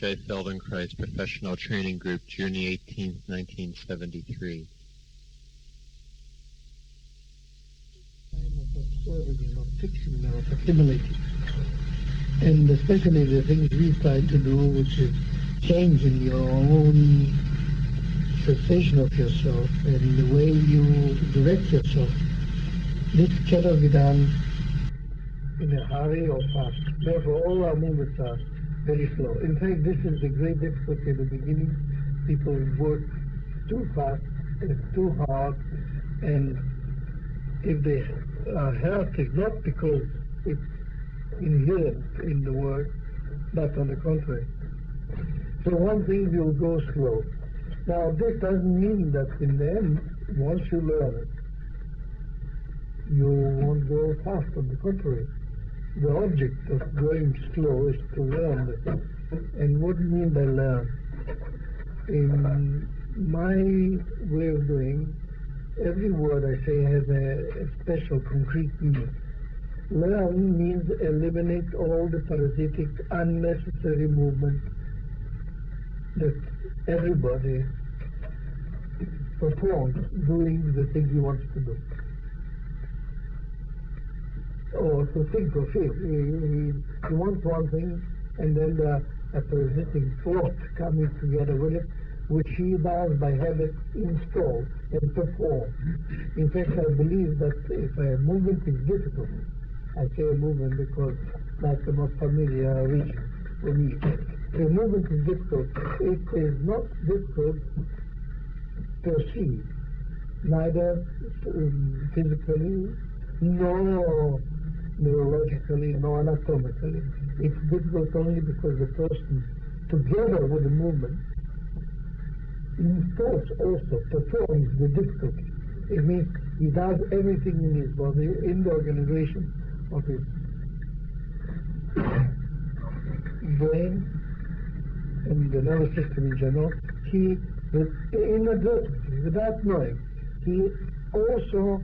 J. Feldenkrais Professional Training Group, June 18, 1973. Time of observing, of fixing, of assimilating. And especially the things we try to do, which is changing your own sensation of yourself and the way you direct yourself. This cannot be done in a hurry or fast. Therefore, all our movements are very slow. In fact, this is the great difficulty at the beginning. People work too fast and too hard, and if they are hurt, it's not because it's inherent in the work, but on the contrary. So one thing will go slow. Now, this doesn't mean that in the end, once you learn it, you won't go fast. On the contrary, the object of going slow is to learn the thing. And what do you mean by learn? In my way of doing, every word I say has a special, concrete meaning. Learn means eliminate all the parasitic, unnecessary movement that everybody performs doing the thing he wants to do. Or to think or feel. He wants one thing, and then a parasitic thought coming together with it, which he does by habit install and perform. In fact, I believe that if a movement is difficult, I say a movement because that's the most familiar region for me. If a movement is difficult, it is not difficult per se, neither physically, nor neurologically, nor anatomically. It's difficult only because the person, together with the movement, installs also, performs the difficulty. It means he does everything in his body, in the organization of his brain and the nervous system in general. He, inadvertently, without knowing, he also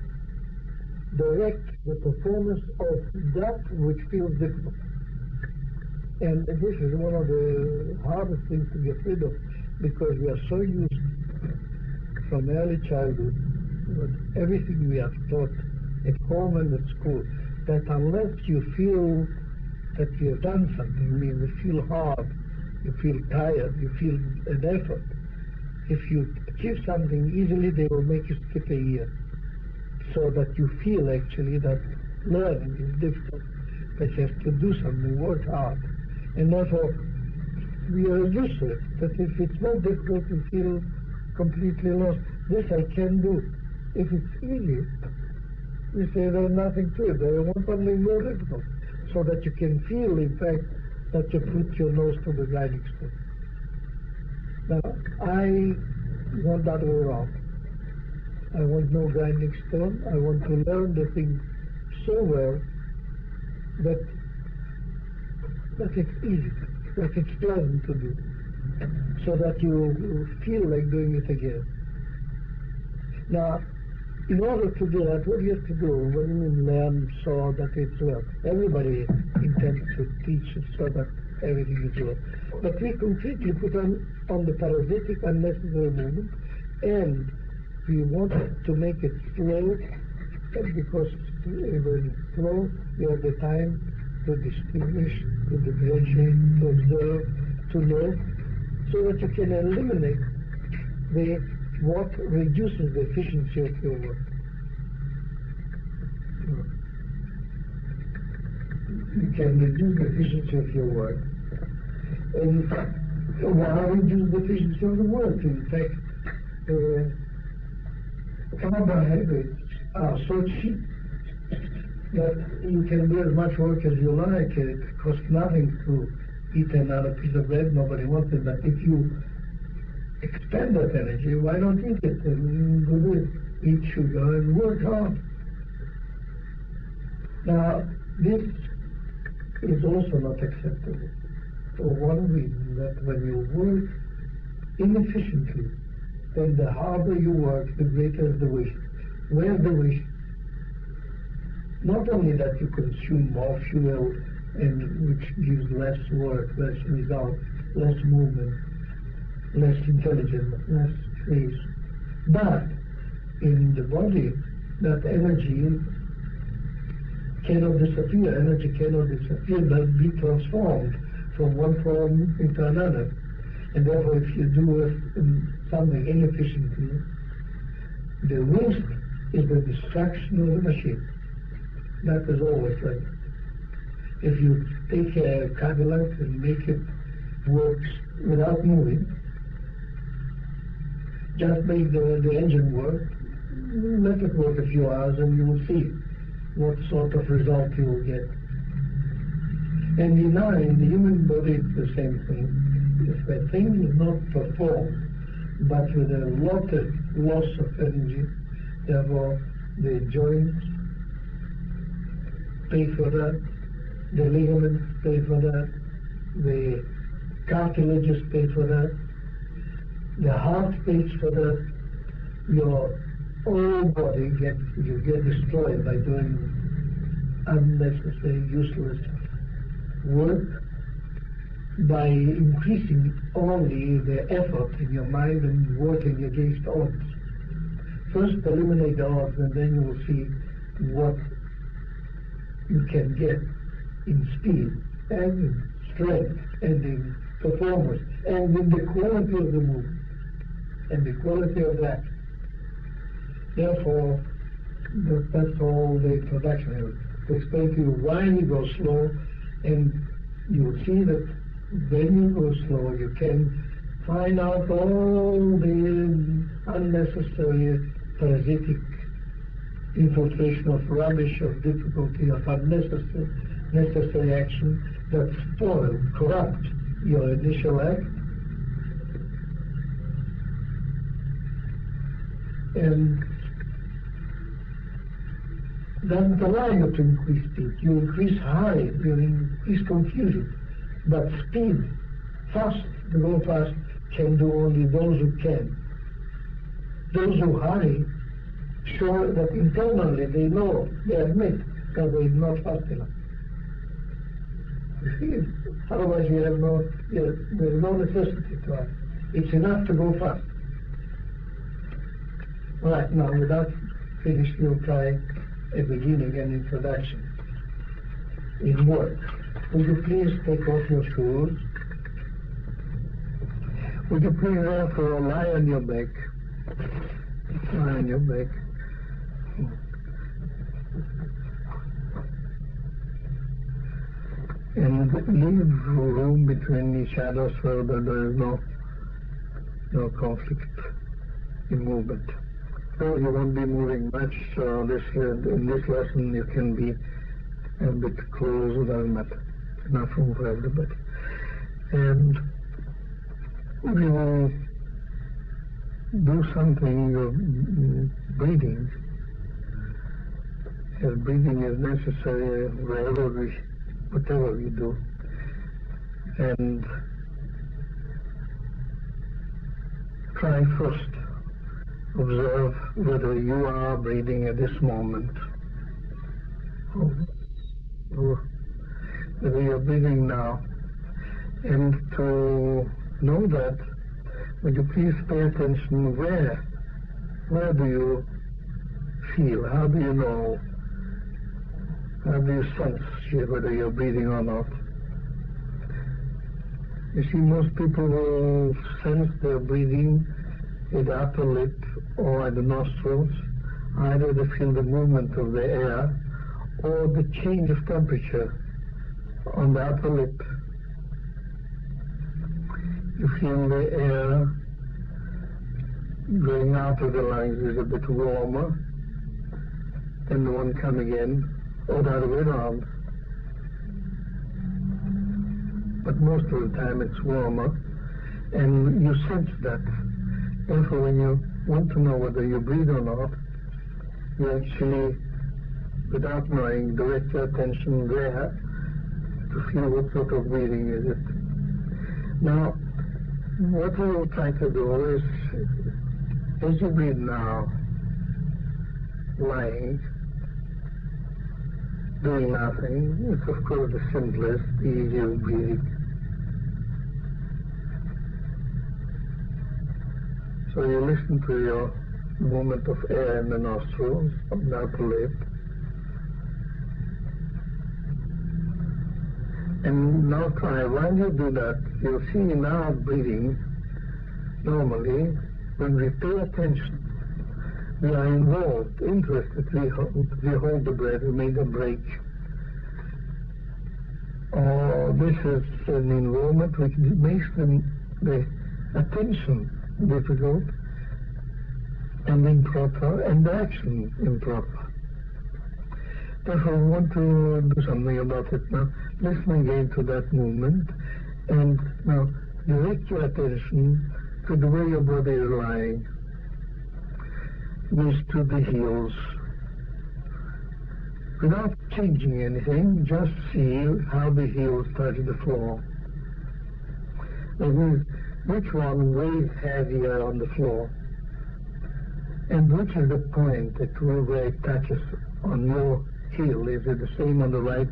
directs the performance of that which feels difficult. And this is one of the hardest things to get rid of, because we are so used from early childhood with everything we are taught at home and at school, that unless you feel that you have done something, I mean, you feel hard, you feel tired, you feel an effort, if you achieve something easily, they will make you skip a year, so that you feel actually that learning is difficult, that you have to do something, work hard. And therefore, we are used to it, that if it's not difficult, we feel completely lost. This I can do. If it's easy, we say there's nothing to it. I want something more difficult, so that you can feel, in fact, that you put your nose to the grinding stone. Now, I want that way around. I want no grinding stone. I want to learn the thing so well that it's easy, that it's pleasant to do, so that you feel like doing it again. Now, in order to do that, what do you have to do? What do you mean learn so that it's well? Everybody intends to teach it so that everything is well. But we completely put on the parasitic, unnecessary movement, and we want to make it slow, because when it's slow, you have the time to distinguish, to differentiate, to observe, to know, so that you can eliminate what reduces the efficiency of your work. You can reduce the efficiency of your work. And why reduce the efficiency of the work? In fact, carbohydrates are so cheap that you can do as much work as you like. It costs nothing to eat another piece of bread. Nobody wants it. But if you expend that energy, why not eat it and do it? Eat sugar and work hard. Now, this is also not acceptable for one reason, that when you work inefficiently, then the harder you work, the greater is the wish. Where's the wish? Not only that you consume more fuel, and which gives less work, less result, less movement, less intelligence, less space. But in the body, that energy cannot disappear. Energy cannot disappear, but be transformed from one form into another. And therefore, if you do something inefficiently, the risk is the destruction of the machine. That is always right. If you take a Cadillac and make it work without moving, just make the engine work, let it work a few hours and you will see what sort of result you will get. And in the human body it's the same thing. If a thing is not performed, but with a lot of loss of energy, therefore the joints pay for that, the ligaments pay for that, the cartilages pay for that, the heart pays for that, your whole body get destroyed by doing unnecessary, useless work, by increasing only the effort in your mind and working against odds. First eliminate the odds and then you will see what you can get in speed and in strength and in performance and in the quality of the movement and the quality of that. Therefore, that's all the introduction. I will to explain to you why you go slow, and you will see that when you go slow, you can find out all the unnecessary parasitic infiltration of rubbish, of difficulty, of necessary action that spoil, corrupt your initial act. And doesn't allow you to increase speed. You increase hurry, you increase confusion. But speed, fast, to go fast, can do only those who can. Those who hurry show that internally they know, they admit that they're not fast enough. You see, otherwise there's no necessity to hurry. It's enough to go fast. Right, now without finish, we'll try a beginning and introduction in work. Would you please take off your shoes? Would you please therefore lie on your back? Lie on your back. And leave room between each other so that there is no conflict in movement. So you won't be moving much, so in this lesson you can be a bit closer than that. Enough room for everybody. And we will do something of breathing. As breathing is necessary whatever we do. And try first. Observe whether you are breathing at this moment, or whether you're breathing now. And to know that, would you please pay attention where do you feel, how do you know, how do you sense whether you're breathing or not? You see, most people will sense their breathing at the upper lip or at the nostrils. Either they feel the movement of the air or the change of temperature on the upper lip. You feel the air going out of the lungs is a bit warmer than the one coming in, or the other way around. But most of the time it's warmer, and you sense that. Therefore, when you want to know whether you breathe or not, you actually, without knowing, direct your attention there to feel what sort of breathing is it. Now, what I will try to do is, as you breathe now, lying, doing nothing, it's of course the simplest, the easiest breathing. So you listen to your movement of air in the nostrils, from the upper lip. And now try, while you do that, you'll see in our breathing, normally, when we pay attention, we are involved, interested, we hold the breath, we make a break. Or this is an involvement which makes the attention difficult and improper, and the action improper. Therefore, we want to do something about it now. Listen again to that movement, and now direct your attention to the way your body is lying. This to the heels. Without changing anything, just see how the heels touch the floor. That means which one weighs heavier on the floor, and which is the point where it touches on your heel. Is it the same on the right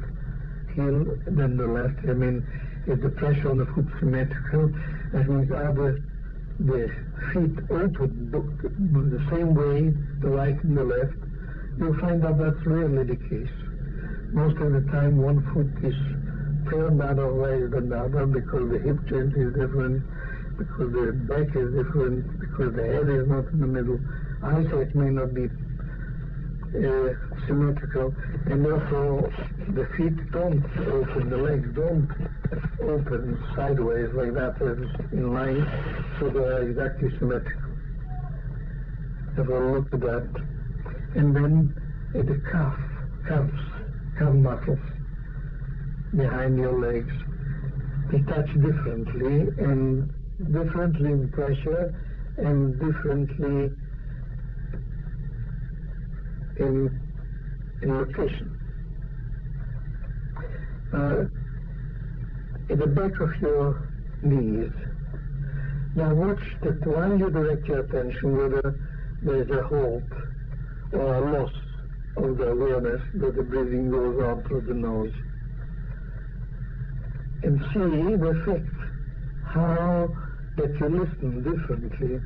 heel than the left? I mean, is the pressure on the foot symmetrical? That means are the feet open the same way, the right and the left? You'll find out that's rarely the case. Most of the time one foot is turned other way than the other because the hip joint is different, because the back is different, because the head is not in the middle. Eyesight may not be symmetrical, and therefore the feet don't open, the legs don't open sideways like that as in line, so they are exactly symmetrical. Therefore look at that. And then at the calf muscles behind your legs, they touch differently, and differently in pressure, and differently in location. At the back of your knees. Now watch that while you direct your attention whether there is a halt or a loss of the awareness that the breathing goes out through the nose. And see the effect, how that you listen differently,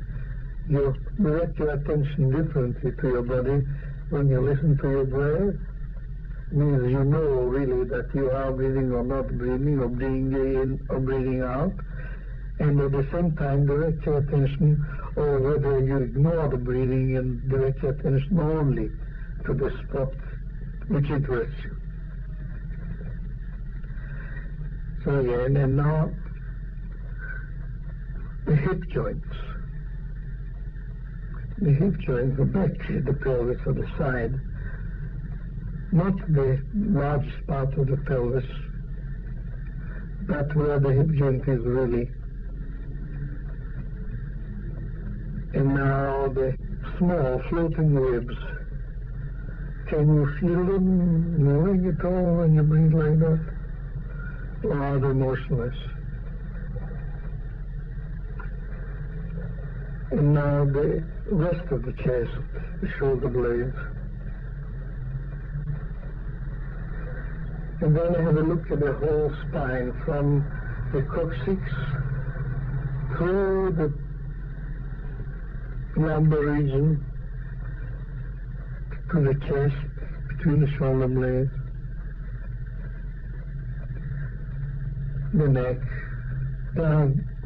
you direct your attention differently to your body when you listen to your breath. Means you know really that you are breathing or not breathing, or breathing in or breathing out, and at the same time direct your attention, or whether you ignore the breathing and direct your attention only to the spot which interests you. So again, and now the hip joints. The hip joints, the back, the pelvis, or the side, not the largest part of the pelvis, but where the hip joint is really. And now the small floating ribs. Can you feel them moving at all when you breathe like that? Or are they motionless? And now the rest of the chest, the shoulder blades. And then have a look at the whole spine from the coccyx through the lumbar region to the chest, between the shoulder blades, the neck.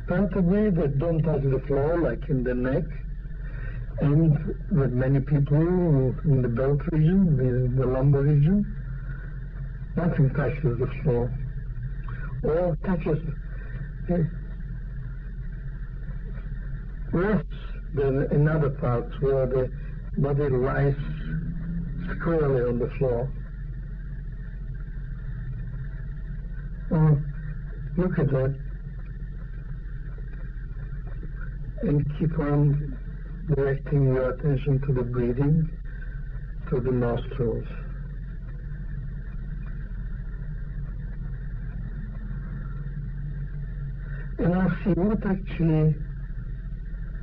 Vertebrae that don't touch the floor, like in the neck, and with many people in the belt region, the lumbar region, nothing touches the floor, or touches worse than in other parts where the body lies squarely on the floor. Look at that, and keep on directing your attention to the breathing, to the nostrils. And now see what actually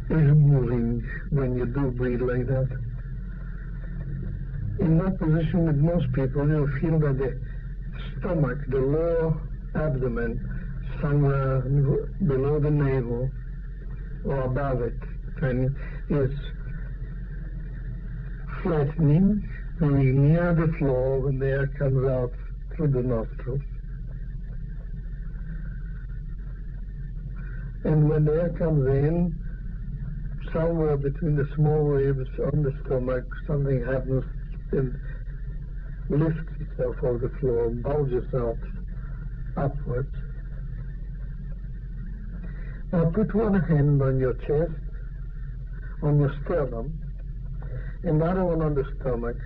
is moving when you do breathe like that. In that position with most people, you'll feel that the stomach, the lower abdomen, somewhere below the navel or above it, and is flattening, going near the floor when the air comes out through the nostrils. And when the air comes in, somewhere between the small ribs on the stomach, something happens and lifts itself off the floor, bulges out upwards. Now put one hand on your chest, on your sternum, and the other one on the stomach.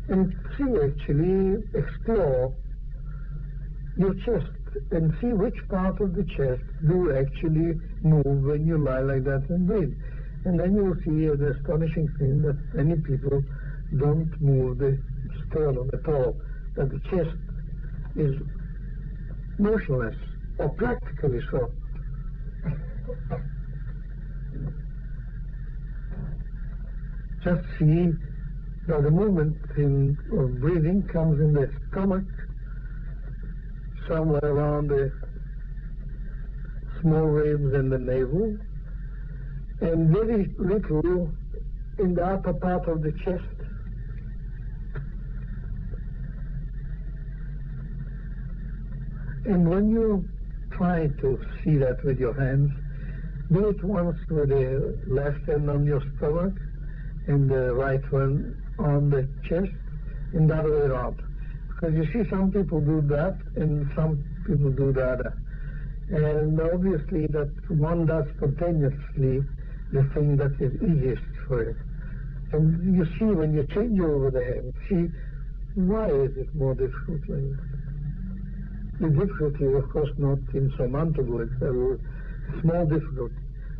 And actually explore your chest and see which part of the chest do actually move when you lie like that and breathe. And then you'll see an astonishing thing that many people don't move the sternum at all, that the chest is motionless, or practically so. Just see that the movement of breathing comes in the stomach, somewhere around the small ribs and the navel, and very little in the upper part of the chest. And when you try to see that with your hands, do it once with the left hand on your stomach and the right one on the chest, and the other way around. Because you see some people do that and some people do the other. And obviously that one does spontaneously the thing that is easiest for it. And you see when you change over the hand, see why is it more difficult like that? The difficulty is of course not insurmountable, it's a small difficulty.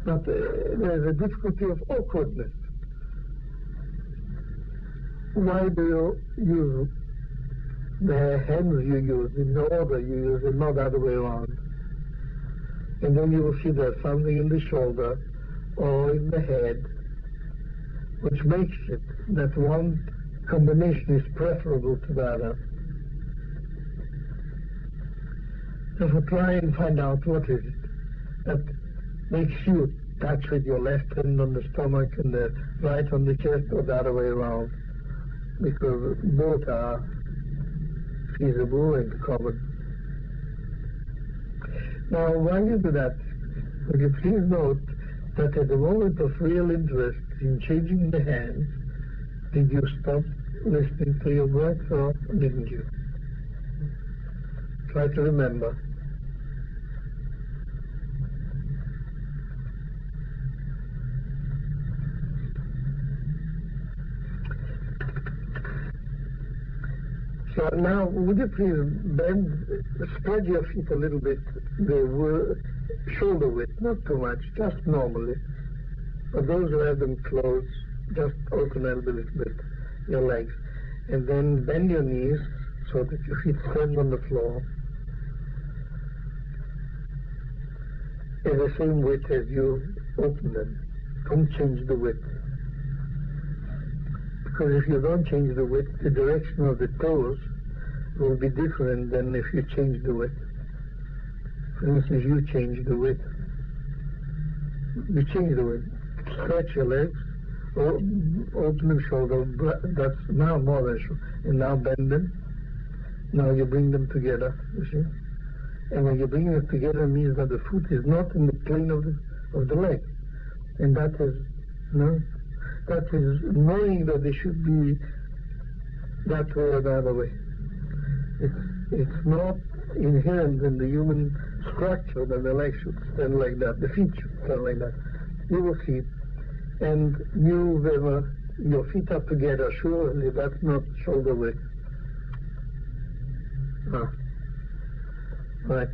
But there's a difficulty of awkwardness. Why do you use the hands you use in the order you use and not the other way around? And then you will see there's something in the shoulder or in the head which makes it that one combination is preferable to the other. So try and find out what is it that makes you touch with your left hand on the stomach and the right on the chest, or the other way around, because both are feasible and common. Now, while you do that, would you please note that at the moment of real interest in changing the hands, did you stop listening to your breath or didn't you? Try to remember. So now, would you please spread your feet a little bit, the shoulder width, not too much, just normally. For those who have them closed, just open a little bit your legs. And then bend your knees so that your feet stand on the floor in the same width as you open them. Don't change the width. Because if you don't change the width, the direction of the toes will be different than if you change the width. For instance, you change the width. You change the width. Stretch your legs, or open the shoulder, that's now more than shoulder. And now bend them. Now you bring them together, you see? And when you bring them together, it means that the foot is not in the plane of the leg. And that is, that is knowing that they should be that way or the other way. It's not inherent in the human structure that the legs should stand like that, the feet should stand like that. You will see. And your feet are together, surely that's not shoulder width. Right.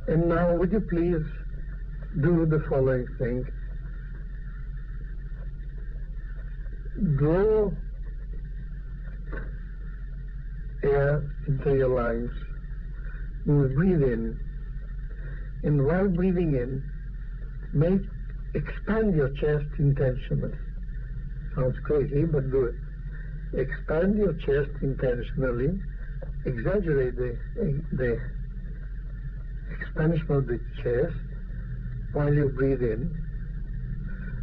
And now would you please do the following thing. Draw air into your lungs. You will breathe in. And while breathing in, expand your chest intentionally. Sounds crazy, but do it. Expand your chest intentionally. Exaggerate the expansion of the chest while you breathe in.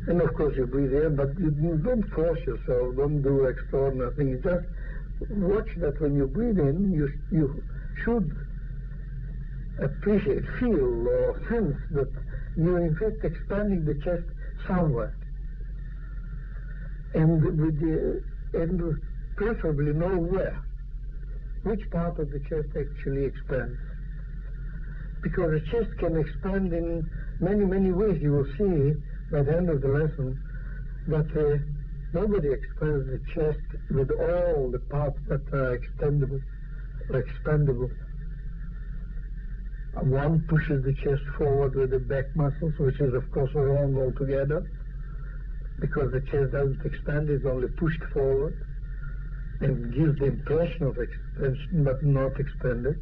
And of course you breathe in, but you don't force yourself, don't do extraordinary things. Just watch that when you breathe in, you should appreciate, feel or sense that you're in fact expanding the chest somewhere. And preferably know where, which part of the chest actually expands. Because the chest can expand in many, many ways. You will see by the end of the lesson that nobody expands the chest with all the parts that are extendable or expandable. One pushes the chest forward with the back muscles, which is of course wrong altogether, because the chest doesn't expand, it's only pushed forward and gives the impression of expansion but not expanded.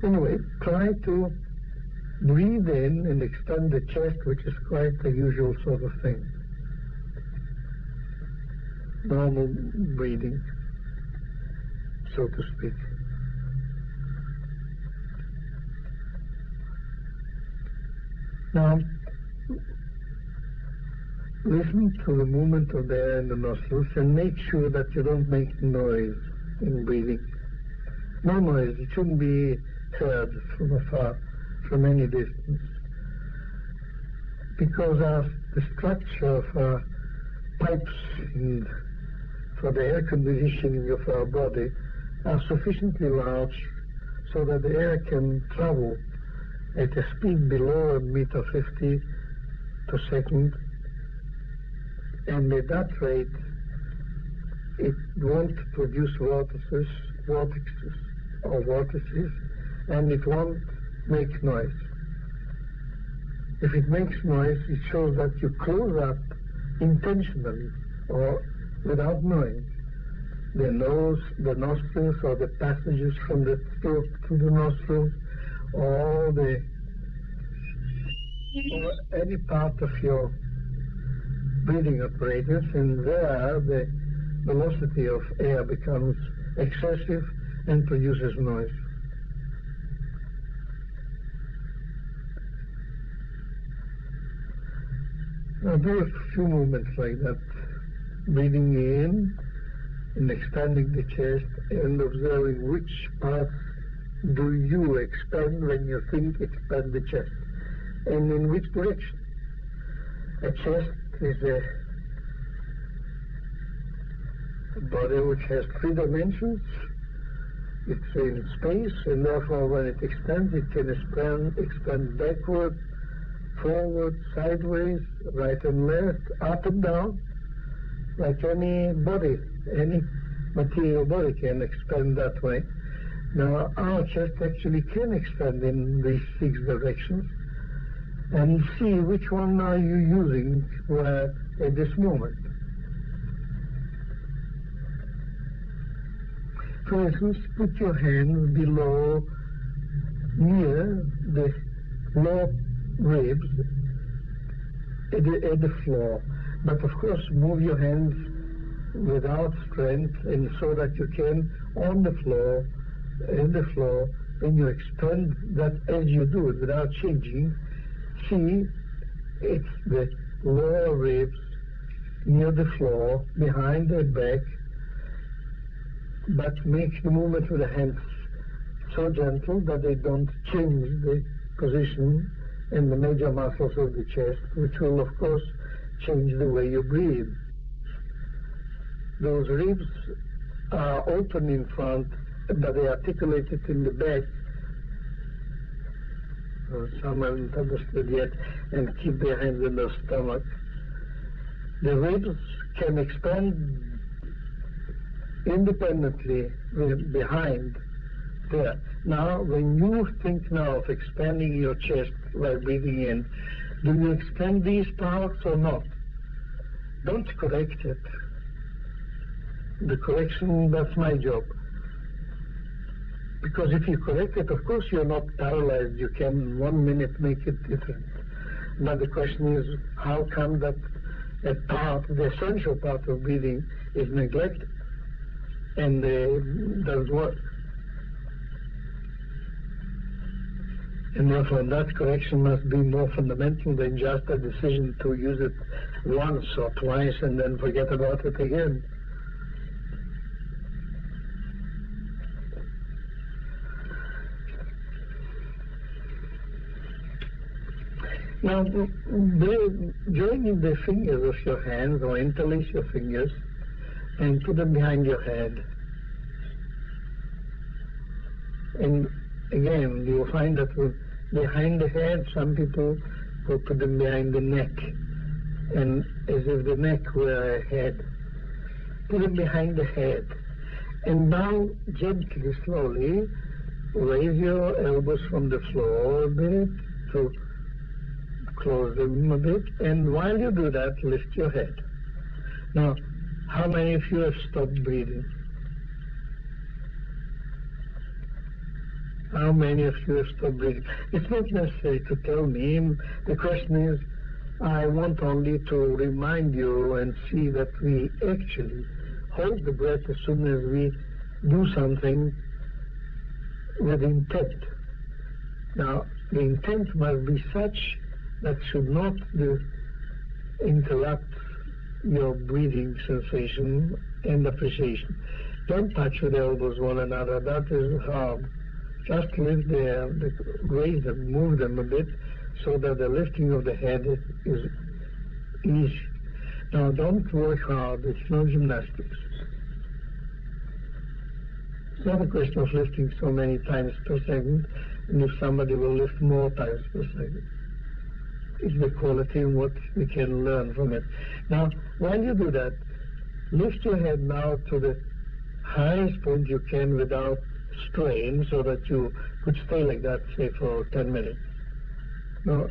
Anyway, try to breathe in and extend the chest, which is quite a usual sort of thing. Normal breathing, so to speak. Now, listen to the movement of the air in the nostrils and make sure that you don't make noise in breathing. No noise, it shouldn't be heard from afar, from any distance. Because the structure of our pipes for the air conditioning of our body are sufficiently large so that the air can travel at a speed below 1.50 meters per second, and at that rate it won't produce vortices, and it won't make noise. If it makes noise, it shows that you close up intentionally or without knowing the nose, the nostrils, or the passages from the throat to the nostrils, or any part of your breathing apparatus, and there the velocity of air becomes excessive and produces noise. Now do a few movements like that, breathing in and expanding the chest and observing which parts do you expand when you think expand the chest, and in which direction. A chest is a body which has 3 dimensions. It's in space, and therefore when it expands, it can expand backward, forward, sideways, right and left, up and down, like any body, any material body can expand that way. Now, our chest actually can expand in these 6 directions, and see which one are you using at this moment. For instance, put your hands below, near the lower ribs at the floor. But of course, move your hands without strength, and so that you can, on the floor, when you expand that as you do it without changing, see it's the lower ribs near the floor, behind the back, but make the movement with the hands so gentle that they don't change the position and the major muscles of the chest, which will of course change the way you breathe. Those ribs are open in front, but they are articulated in the back. Some haven't understood yet, and keep their hands in their stomach. The ribs can expand independently behind there. Now, when you think now of expanding your chest while breathing in, do you expand these parts or not? Don't correct it. The correction, that's my job. Because if you correct it, of course you're not paralyzed. You can 1 minute make it different. But the question is, how come that a part, the essential part of breathing, is neglected and doesn't work? And therefore that correction must be more fundamental than just a decision to use it once or twice and then forget about it again. Now, join the fingers of your hands or interlace your fingers and put them behind your head. And again, you will find that behind the head, some people will put them behind the neck, and as if the neck were a head. Put them behind the head. And now, gently, slowly, raise your elbows from the floor a bit to close them a bit, and while you do that, lift your head. Now, how many of you have stopped breathing? How many of you have stopped breathing? It's not necessary to tell me. The question is, I want only to remind you and see that we actually hold the breath as soon as we do something with intent. Now, the intent must be such that should not interrupt your breathing sensation and appreciation. Don't touch with elbows one another. That is hard. Just lift raise them, move them a bit so that the lifting of the head is easy. Now, don't work hard. It's not gymnastics. It's not a question of lifting so many times per second, and if somebody will lift more times per second. It's the quality and what we can learn from it. Now, while you do that, lift your head now to the highest point you can without strain, so that you could stay like that, say, for 10 minutes. No.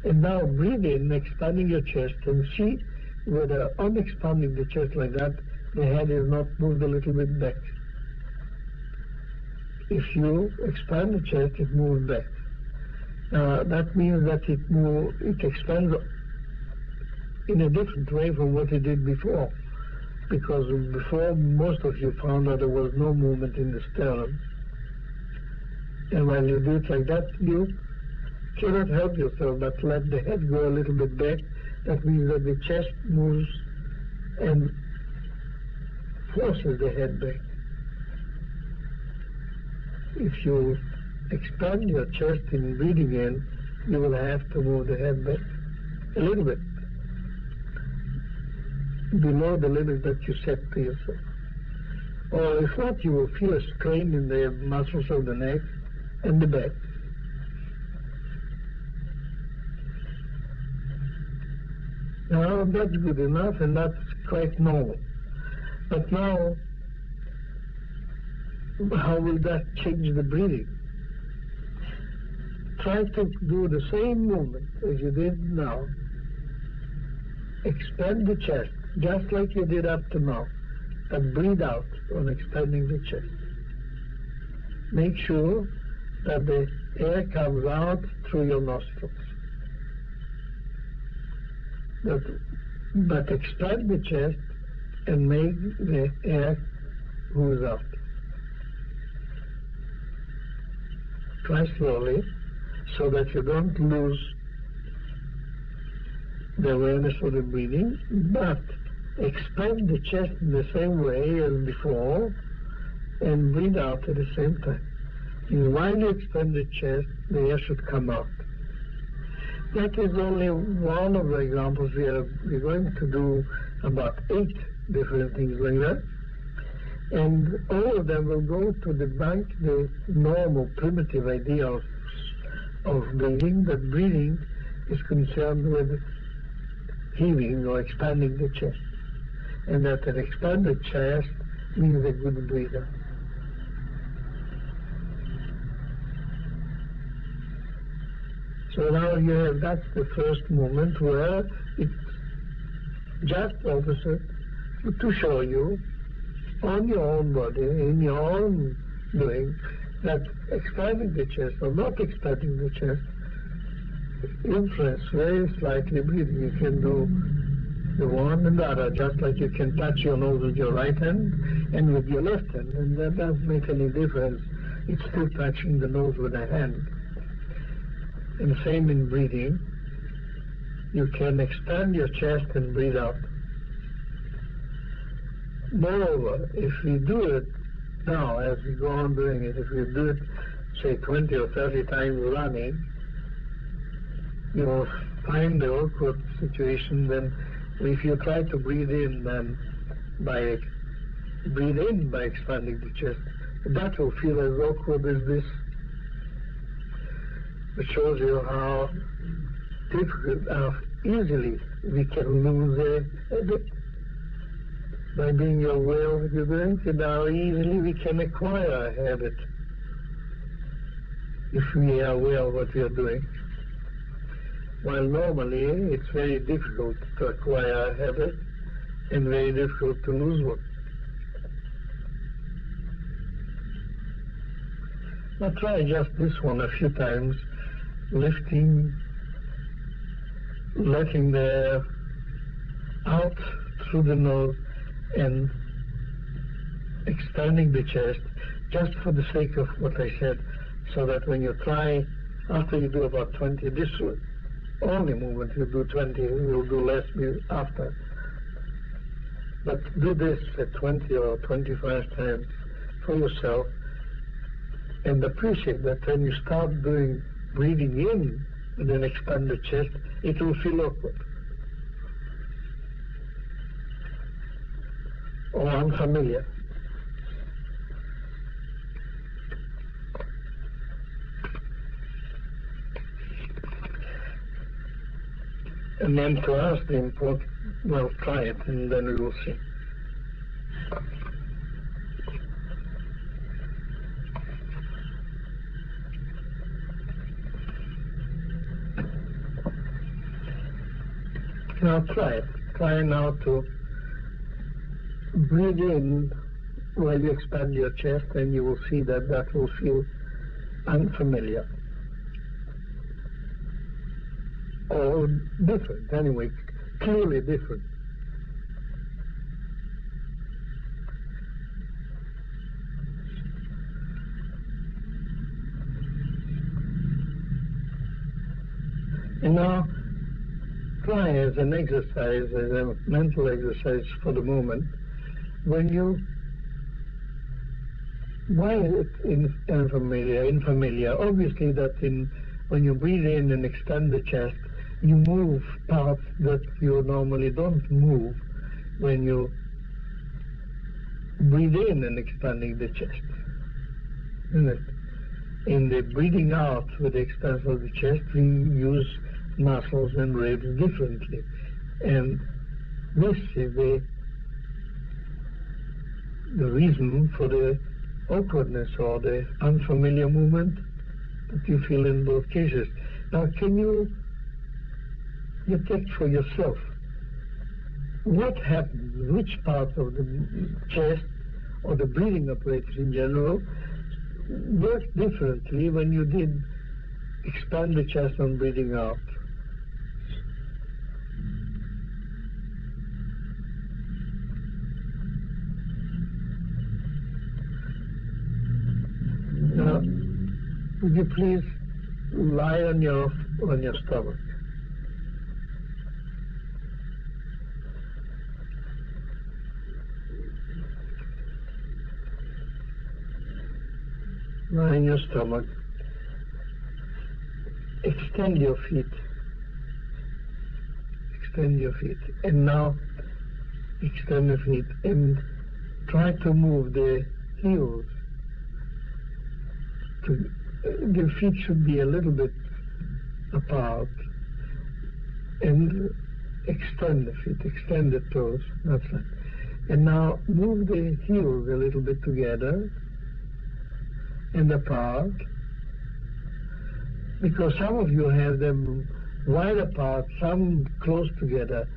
And now breathe in, expanding your chest, and see whether on expanding the chest like that, the head is not moved a little bit back. If you expand the chest, it moves back. That means that it expands in a different way from what it did before. Because before, most of you found that there was no movement in the sternum. And when you do it like that, you cannot help yourself but let the head go a little bit back. That means that the chest moves and forces the head back. If you expand your chest in breathing in, you will have to move the head back a little bit, below the limit that you set to yourself. Or if not, you will feel a strain in the muscles of the neck and the back. Now, that's good enough, and that's quite normal. But now, how will that change the breathing? Try to do the same movement as you did now. Expand the chest, just like you did up to now, and breathe out on expanding the chest. Make sure that the air comes out through your nostrils. But expand the chest and make the air ooze out. Try slowly, so that you don't lose the awareness of the breathing, but expand the chest in the same way as before and breathe out at the same time. And while you expand the chest, the air should come out. That is only one of the examples. We're going to do about 8 different things like that. And all of them will go to debunk the normal primitive idea of breathing, that breathing is concerned with heaving or expanding the chest, and that an expanded chest means a good breather. So now that's the first moment where it's just opposite to show you on your own body, in your own doing, that expanding the chest or not expanding the chest influence very slightly breathing. You can do the one and the other, just like you can touch your nose with your right hand and with your left hand, and that doesn't make any difference. It's still touching the nose with a hand. And same in breathing. You can expand your chest and breathe out. Moreover, if we do it now, as we go on doing it, if we do it, say, 20 or 30 times running, you will find the awkward situation then if you try to breathe in by expanding the chest, that will feel as awkward as this. It shows you how difficult, how easily we can lose a habit by being aware of what you're doing, and how easily we can acquire a habit if we are aware of what we are doing. While normally it's very difficult to acquire a habit and very difficult to lose one. Now try just this one a few times, lifting, letting the air out through the nose and expanding the chest, just for the sake of what I said, so that when you try, after you do about 20, this only movement you do 20, you'll do less after. But do this at 20 or 25 times for yourself, and appreciate that when you start doing breathing in and then expand the chest, it will feel awkward or unfamiliar. And then to ask the important, well, try it and then we will see. Now try it. Try now to breathe in while you expand your chest, and you will see that that will feel unfamiliar. Or different, anyway, clearly different. And now, try as an exercise, as a mental exercise for the moment, why is it unfamiliar? Obviously that when you breathe in and extend the chest, you move parts that you normally don't move when you breathe in and expanding the chest. Isn't it? In the breathing out with the expansion of the chest, we use muscles and ribs differently. And this is the reason for the awkwardness or the unfamiliar movement that you feel in both cases. Now, can you detect for yourself what happens, which part of the chest or the breathing apparatus in general worked differently when you did expand the chest on breathing out? Now, would you please lie on your stomach? Lie on your stomach. Extend your feet. Extend your feet. And now extend the feet and try to move the heels. The feet should be a little bit apart, and extend the feet, extend the toes. That's right. And now move the heels a little bit together and apart, because some of you have them wide apart, some close together.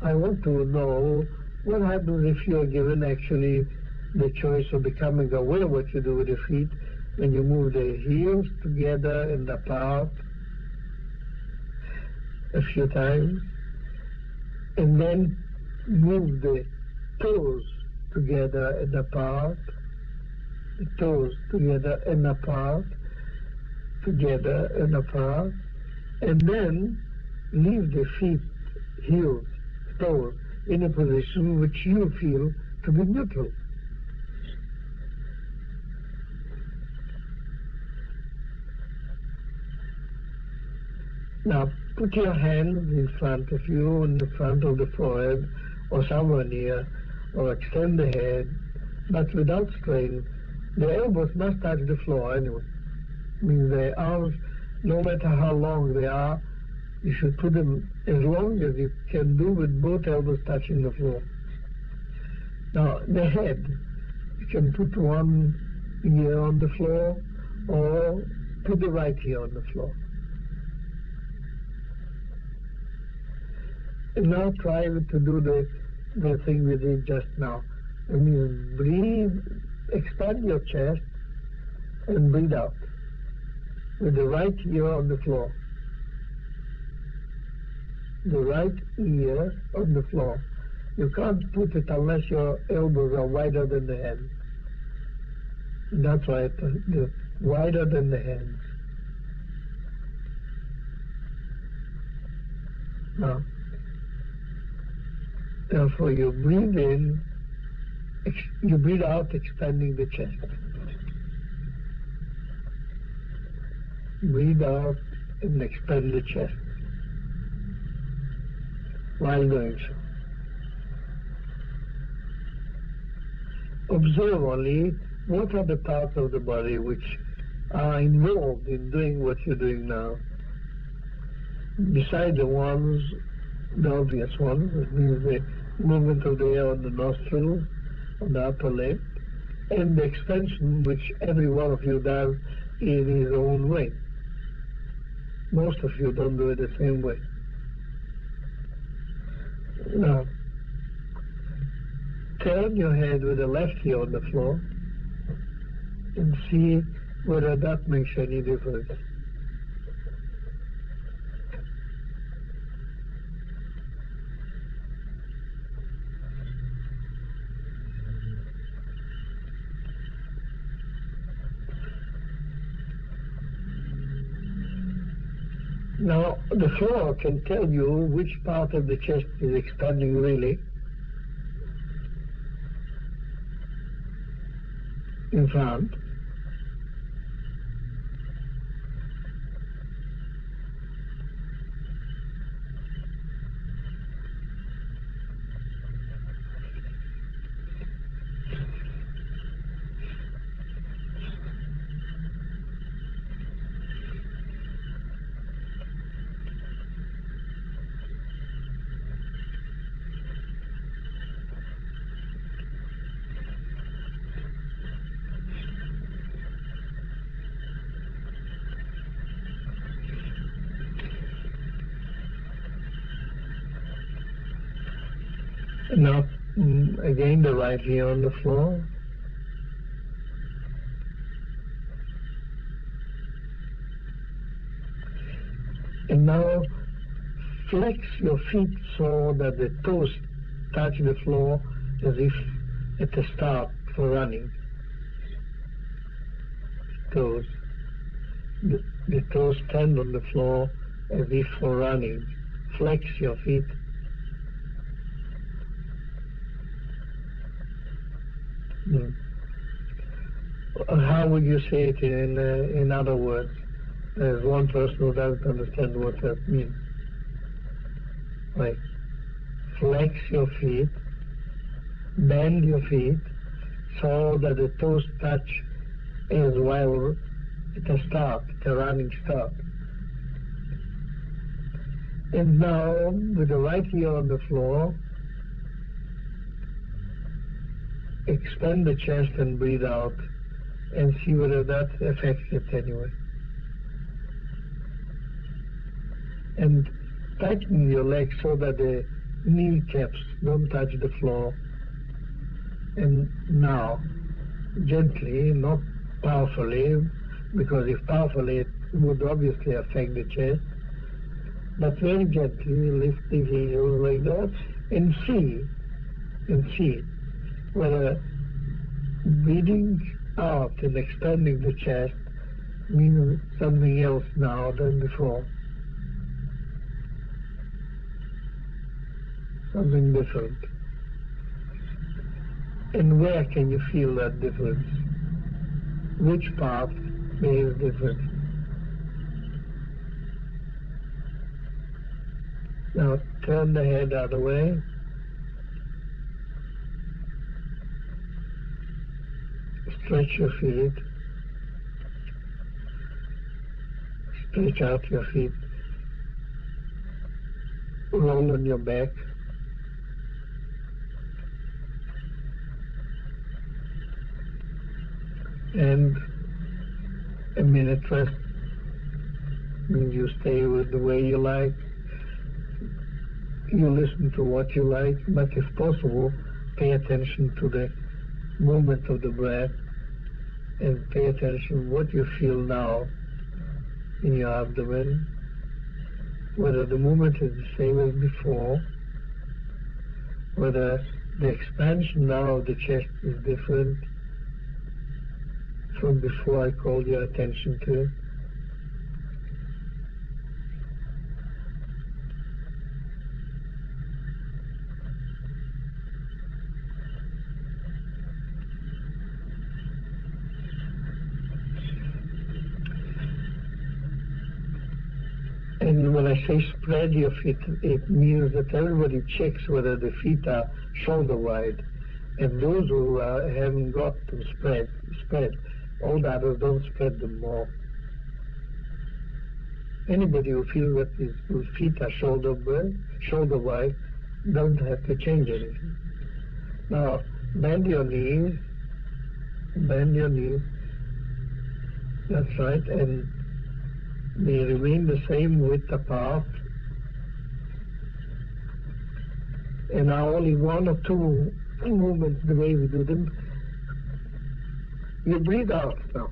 I want to know what happens if you are given actually the choice of becoming aware of what you do with the feet when you move the heels together and apart a few times, and then move the toes together and apart, the toes together and apart, together and apart, And then leave the feet, heels, toes in a position which you feel to be neutral. Now put your hands in front of you, in the front of the forehead, or somewhere near, or extend the head, but without strain. The elbows must touch the floor anyway. Means the arms, no matter how long they are, you should put them as long as you can do with both elbows touching the floor. Now the head, you can put one ear on the floor or put the right ear on the floor. And now try to do the thing we did just now. I mean, breathe, expand your chest and breathe out with the right ear on the floor. The right ear on the floor. You can't put it unless your elbows are wider than the hands. That's why the wider than the hands. Now, therefore you breathe in, you breathe out, expanding the chest. Breathe out and expand the chest while doing so. Observe only what are the parts of the body which are involved in doing what you're doing now. Besides the ones, the obvious ones, it means the movement of the air on the nostrils, on the upper lip, and the expansion which every one of you does in his own way. Most of you don't do it the same way. Now, turn your head with the left ear on the floor and see whether that makes any difference. Now, the floor can tell you which part of the chest is expanding really. In front. Now, again, the right ear on the floor. And now, flex your feet so that the toes touch the floor as if at the start for running. Toes. The toes stand on the floor as if for running. Flex your feet. How would you say it in other words? There's one person who doesn't understand what that means. Right. Flex your feet, bend your feet, so that the toes touch as well at a start, at a running start. And now, with the right ear on the floor, expand the chest and breathe out and see whether that affects it anyway. And tighten your legs so that the kneecaps don't touch the floor. And now, gently, not powerfully, because if powerfully it would obviously affect the chest, but very gently lift the heels like that and see whether breathing out and expanding the chest means something else now than before. something different. And where can you feel that difference? Which part makes difference? Now turn the head out of the way. Stretch your feet. Stretch out your feet. Roll on your back. And a minute rest means you stay with the way you like. You listen to what you like, but if possible, pay attention to the movement of the breath and pay attention what you feel now in your abdomen, whether the movement is the same as before, whether the expansion now of the chest is different from before I called your attention to it. And when I say spread your feet, it means that everybody checks whether the feet are shoulder wide. And those who haven't got them spread. All the others don't spread them more. Anybody who feels that his feet are shoulder wide doesn't have to change anything. Now, bend your knees. That's right, and they remain the same width apart. And now only one or two movements the way we do them. You breathe out now.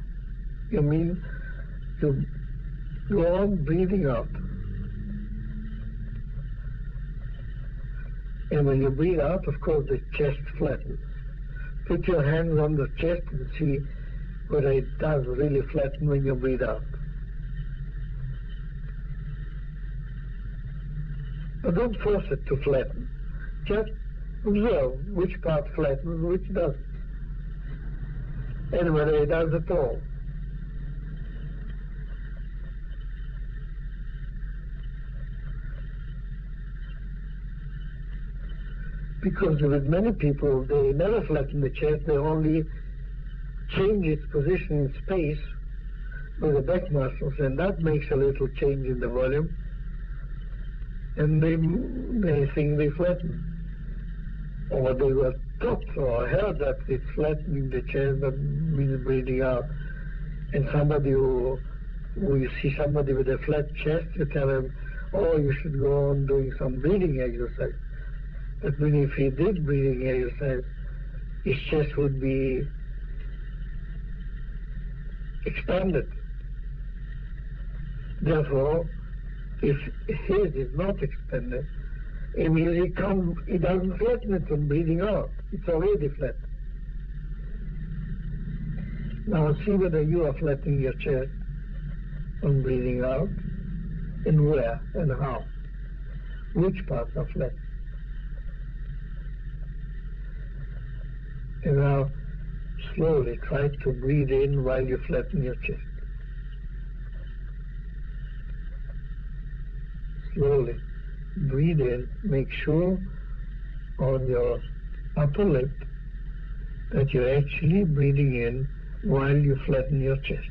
You mean you go on breathing out. And when you breathe out, of course, the chest flattens. Put your hands on the chest and see whether it does really flatten when you breathe out. But don't force it to flatten. Just observe which part flattens, which doesn't. And whether it does at all. Because with many people, they never flatten the chest, they only change its position in space with the back muscles, and that makes a little change in the volume, and they think they flatten. Or they were taught or heard that it's flattening the chest, that means breathing out. And somebody who you see somebody with a flat chest, you tell him, oh, you should go on doing some breathing exercise. That means if he did breathing exercise, his chest would be expanded. Therefore, if his is not expanded, it means he doesn't flatten it from breathing out. It's already flat. Now see whether you are flattening your chest on breathing out, and where and how. Which parts are flat. And now slowly try to breathe in while you flatten your chest. Slowly breathe in, make sure on your upper lip that you're actually breathing in while you flatten your chest.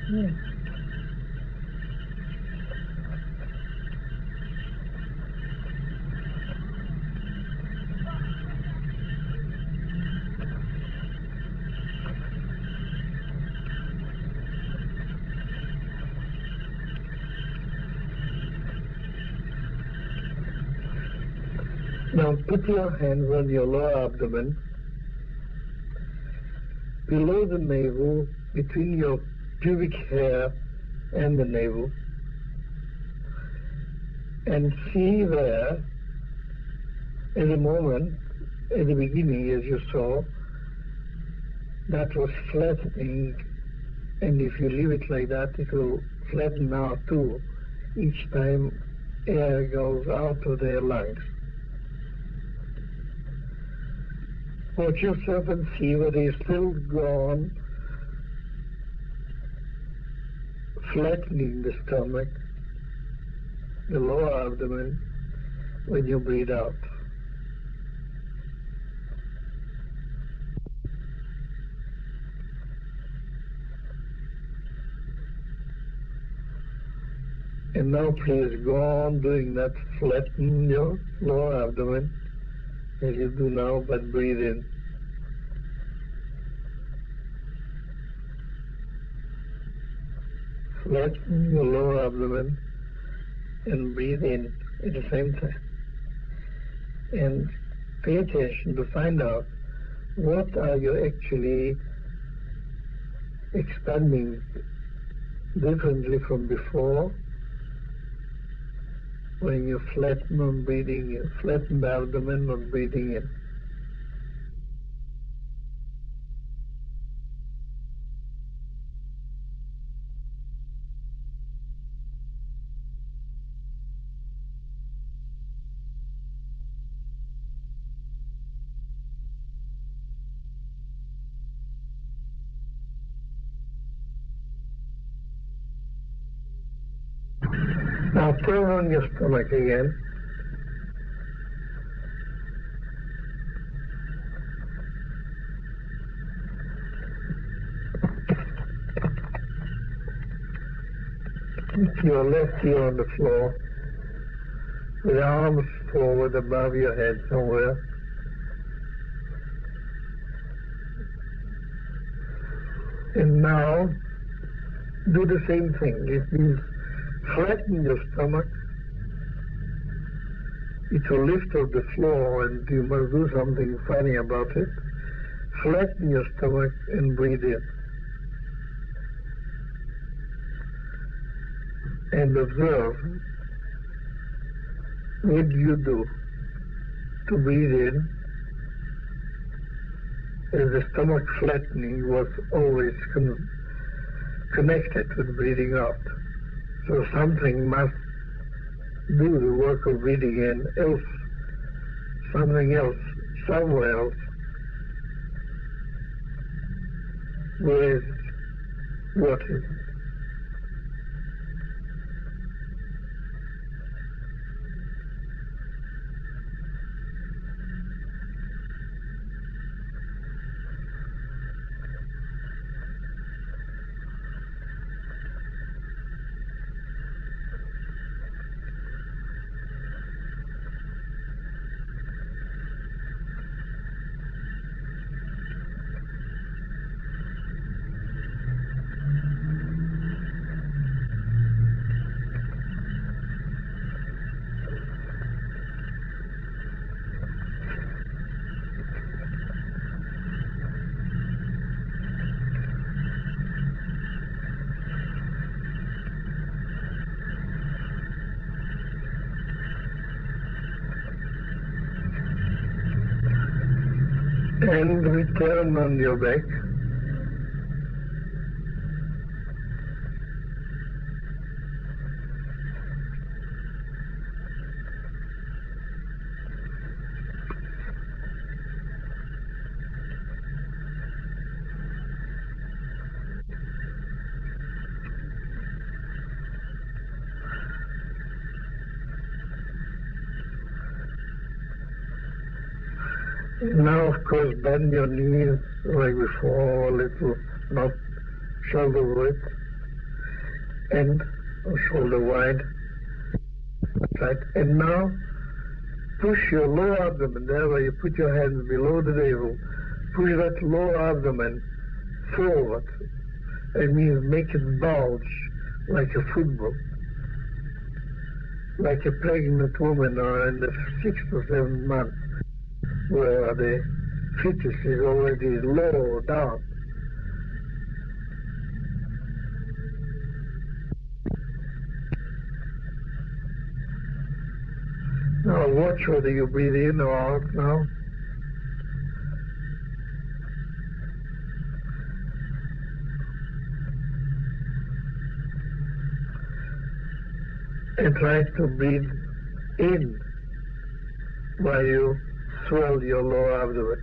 Yeah. Now put your hands on your lower abdomen, below the navel, between your pubic hair and the navel, and see there, at the moment, at the beginning, as you saw, that was flattening, and if you leave it like that, it will flatten out too, each time air goes out of their lungs. Watch yourself and see whether you're still gone, flattening the stomach, the lower abdomen, when you breathe out. And now please go on doing that, flatten your lower abdomen as you do now, but breathe in. Flatten your lower abdomen and breathe in at the same time. And pay attention to find out what are you actually expanding differently from before when you flatten on breathing in, flatten the abdomen on breathing in. Now turn on your stomach again. Keep your left heel on the floor, with your arms forward above your head somewhere. And now do the same thing. It means flatten your stomach. It will lift off the floor and you must do something funny about it. Flatten your stomach and breathe in. And observe what you do to breathe in as the stomach flattening was always connected with breathing out. So something must do the work of breathing in, else something else, somewhere else. Where is it? What is it? And return on your back. Now, of course, bend your knees like before, a little, not shoulder width. and shoulder wide. Right. And now push your lower abdomen, there where you put your hands below the navel, push that lower abdomen forward. It means make it bulge like a football, like a pregnant woman or in the 6th or 7th month where the fetus is already low down. Now watch whether you breathe in or out now. And try to breathe in while you swell your lower abdomen.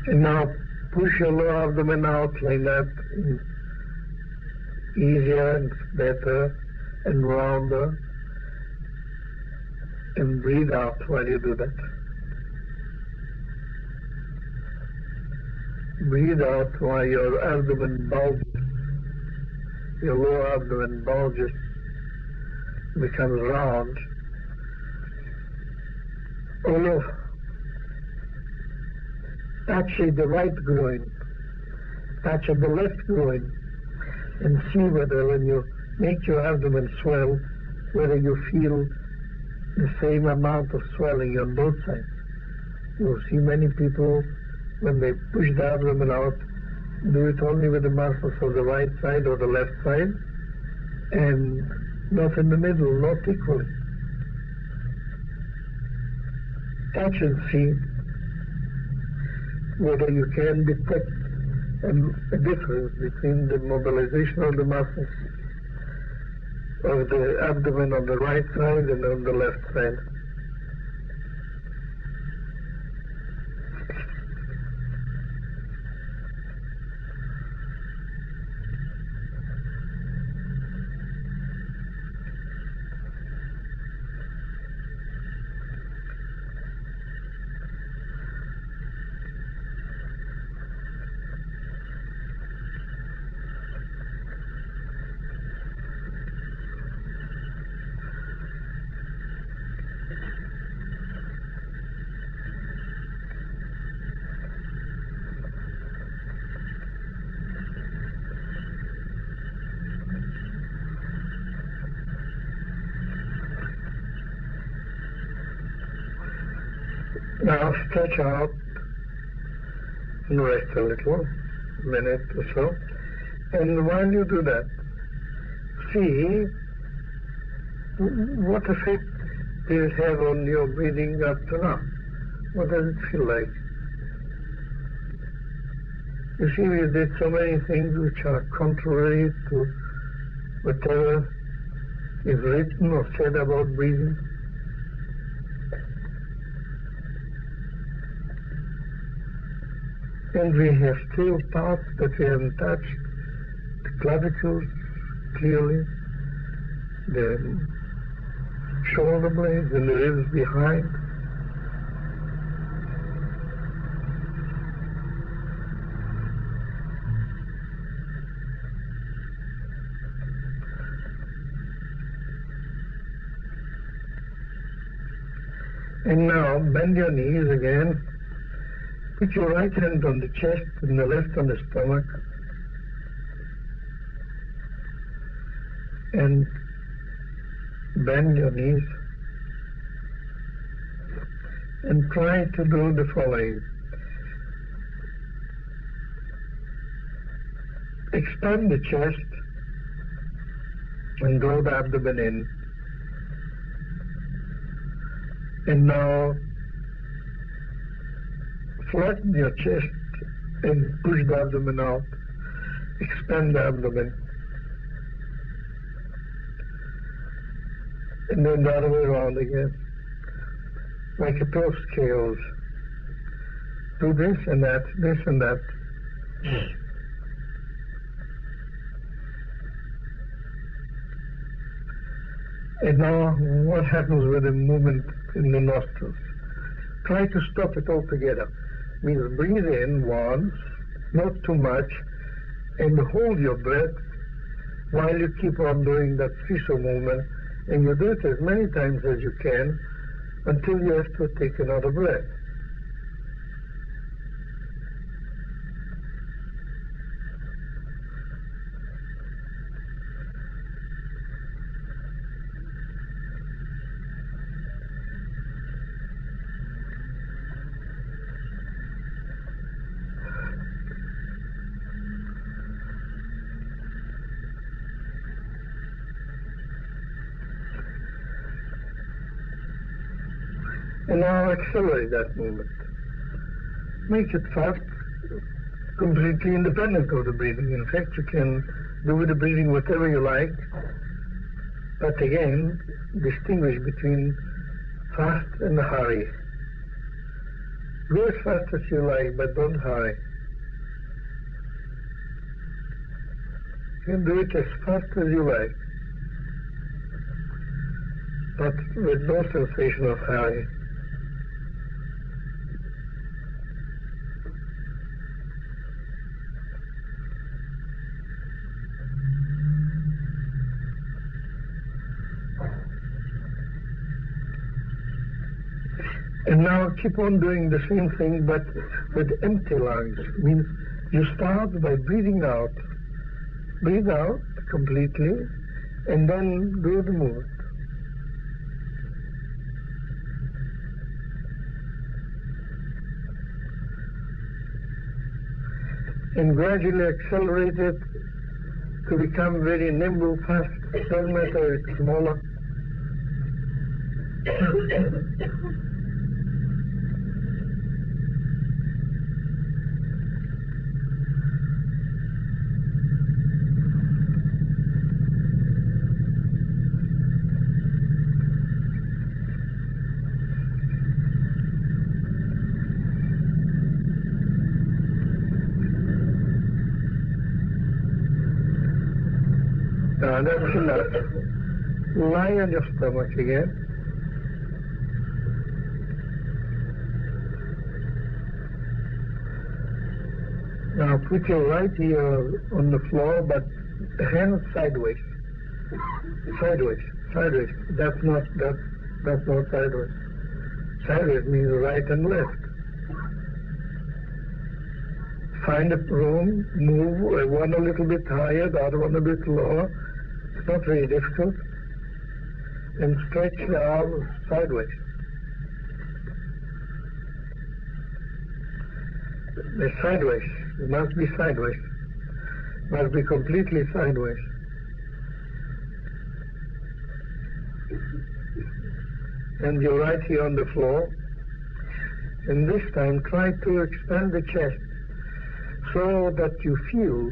And now push your lower abdomen out like that, easier and better and rounder, and breathe out while you do that. Breathe out while your abdomen bulges, your lower abdomen bulges, becomes round all over. Touch the right groin, touch the left groin, and see whether when you make your abdomen swell, whether you feel the same amount of swelling on both sides. You'll see many people, when they push the abdomen out, do it only with the muscles of the right side or the left side, and not in the middle, not equally. Touch and see whether you can detect a difference between the mobilization of the muscles of the abdomen on the right side and on the left side. Now stretch out and rest a little, a minute or so. And while you do that, see what effect does it have on your breathing up to now. What does it feel like? You see, we did so many things which are contrary to whatever is written or said about breathing. And we have still parts that we haven't touched, the clavicles clearly, the shoulder blades and the ribs behind. And now bend your knees again. Put your right hand on the chest and the left on the stomach. And bend your knees. And try to do the following. Expand the chest and draw the abdomen in. And now flatten your chest and push the abdomen out. Expand the abdomen. and then the other way around again, like a pair of scales. Do this and that, this and that. And now, what happens with the movement in the nostrils? Try to stop it altogether. Means breathe in once, not too much, and hold your breath while you keep on doing that seesaw movement, and you do it as many times as you can until you have to take another breath. And now accelerate that movement. Make it fast, completely independent of the breathing. In fact, you can do with the breathing whatever you like, but again, distinguish between fast and hurry. Go as fast as you like, but don't hurry. You can do it as fast as you like, but with no sensation of hurry. And now keep on doing the same thing, but with empty lungs. Means you start by breathing out. Breathe out completely, and then do the movement. And gradually accelerate it to become very nimble, fast. Doesn't matter if it's smaller. Now that's enough. Lie on your stomach again. Now put your right ear on the floor, but hands sideways. Sideways, sideways. That's not sideways. Sideways means right and left. Find a room, move one a little bit higher, the other one a bit lower. It's not very difficult. And stretch the arms sideways. They're sideways. It must be sideways. Must be completely sideways. And your right here on the floor. And this time try to expand the chest so that you feel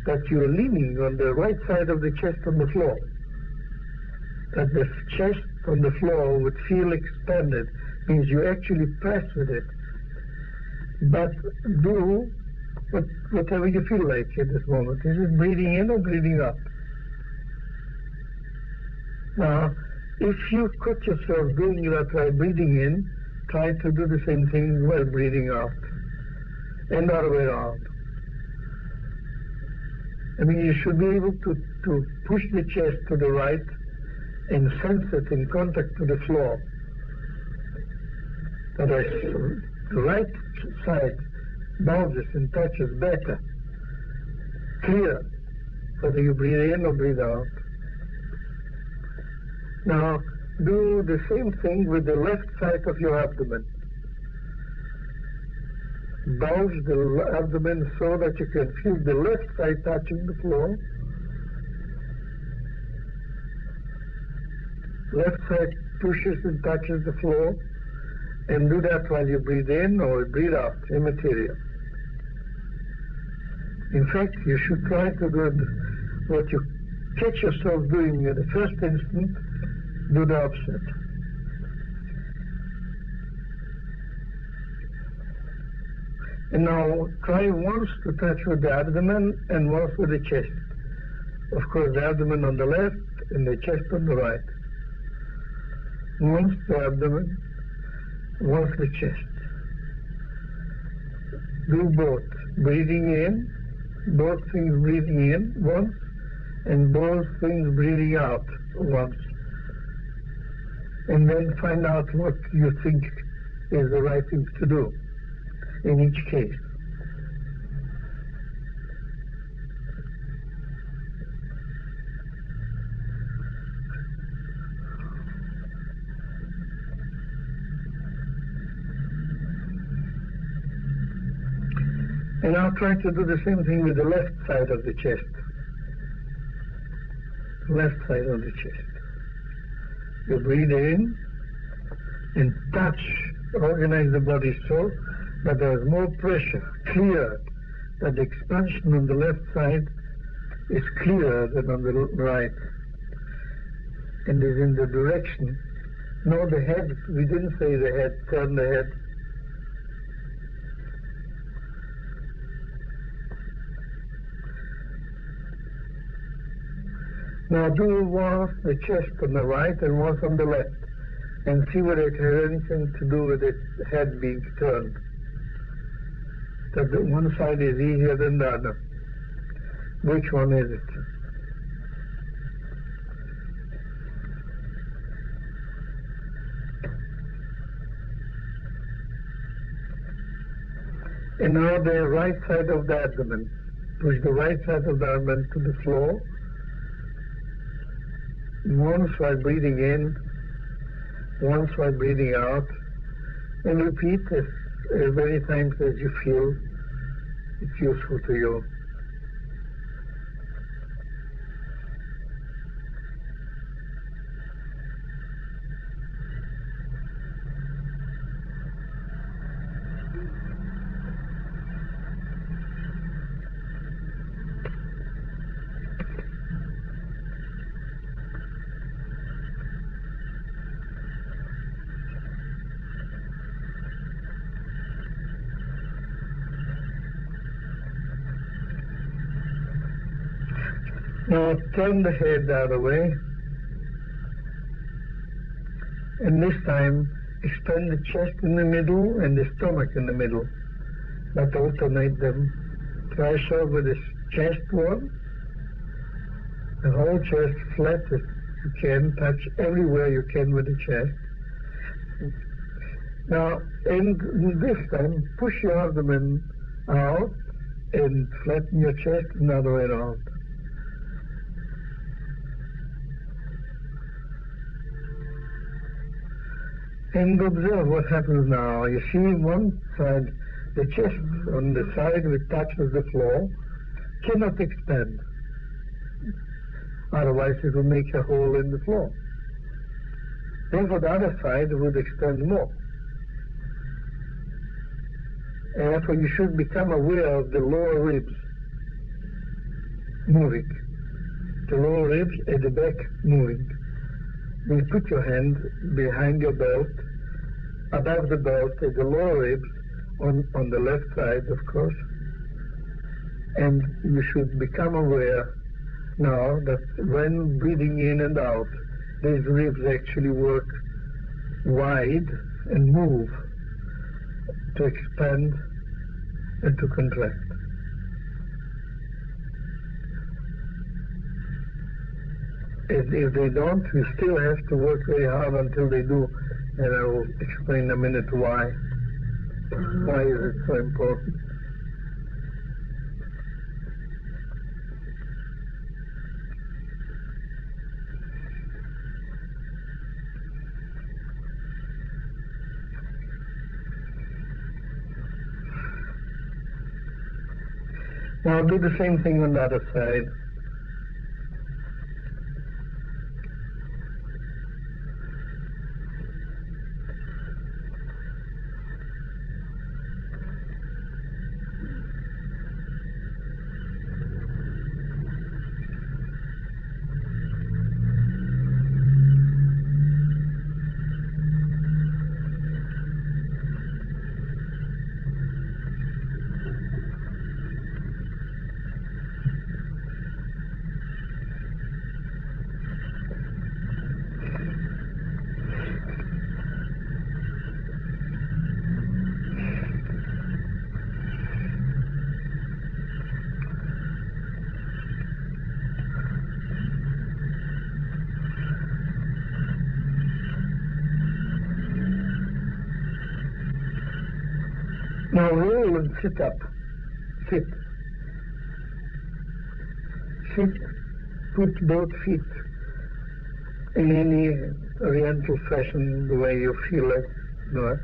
that you're leaning on the right side of the chest on the floor. That the chest on the floor would feel expanded, means you actually press with it. But do whatever you feel like at this moment. Is it breathing in or breathing out? Now, if you caught yourself doing that while breathing in, try to do the same thing while breathing out. And the other way around. I mean, you should be able to push the chest to the right and sense it in contact to the floor. That is, the right side bounces and touches better, clear, whether you breathe in or breathe out. Now, do the same thing with the left side of your abdomen. Bulge the abdomen so that you can feel the left side touching the floor. Left side pushes and touches the floor, and do that while you breathe in or breathe out, immaterial. In fact, you should try to do what you catch yourself doing at the first instant, do the opposite. And now try once to touch with the abdomen and once with the chest. Of course, the abdomen on the left and the chest on the right. Once the abdomen, once the chest. Do both. Breathing in, both things breathing in once, and both things breathing out once. And then find out what you think is the right thing to do in each case. And I'll try to do the same thing with the left side of the chest. Left side of the chest. You breathe in and touch, organize the body so that there's more pressure, clear, that the expansion on the left side is clearer than on the right, and is in the direction. No, the head, we didn't say the head, turn the head. Now do once the chest on the right and once on the left, and see whether it has anything to do with its head being turned. That the one side is easier than the other. Which one is it? And now the right side of the abdomen. Push the right side of the abdomen to the floor. Once while breathing in, once while breathing out, and repeat as many times as you feel it's useful to you. Now turn the head the other way, and this time expand the chest in the middle and the stomach in the middle, but alternate them. Try so with the chest one, the whole chest flat as you can, touch everywhere you can with the chest. Now, and this time, push your abdomen out and flatten your chest another way around. And observe what happens now. You see one side, the chest on the side which touches the floor cannot expand. Otherwise it will make a hole in the floor. Therefore the other side would expand more. And therefore you should become aware of the lower ribs moving. The lower ribs at the back moving. You put your hand behind your belt, above the belt at the lower ribs, on the left side, of course. And you should become aware now that when breathing in and out, these ribs actually work wide and move to expand and to contract. If they don't, you still have to work very hard until they do, and I will explain in a minute why. Why is it so important? Now do the same thing on the other side. Now roll and sit up. Sit. Sit. Put both feet in any oriental fashion, the way you feel it. No?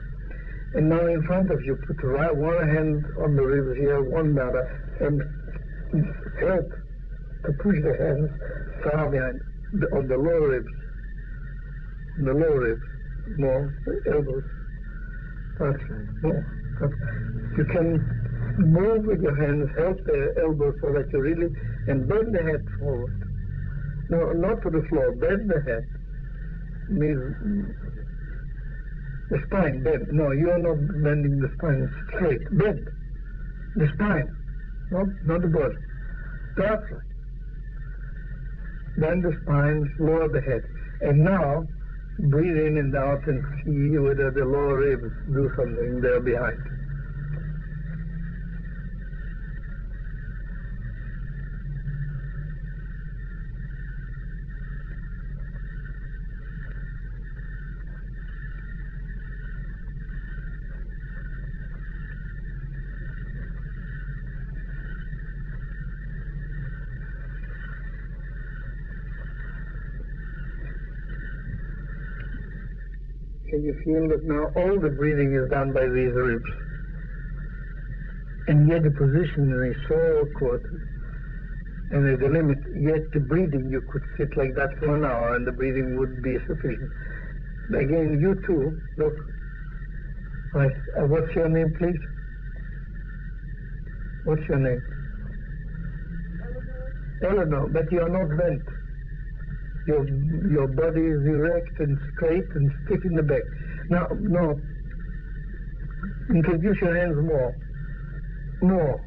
And now in front of you, put one hand on the ribs here, one the other, and help to push the hands far behind, on the lower ribs. On the lower ribs. More. Elbows. That's right. More. You can move with your hands, help the elbows so that you really, and bend the head forward. No, not to the floor, bend the head. Means the spine, bend. No, you are not bending the spine straight. Bend the spine, not the body. That's right. Bend the spine, lower the head. And now, breathe in and out and see whether the lower ribs do something there behind. Can you feel that now all the breathing is done by these ribs? And yet the position is so awkward. And at the limit, yet the breathing, you could sit like that for an hour and the breathing would be sufficient. Again, you too, look. Right. What's your name, please? What's your name? Eleanor, but you are not bent. Your body is erect and straight and stiff in the back. Now, no. Introduce your hands more. More.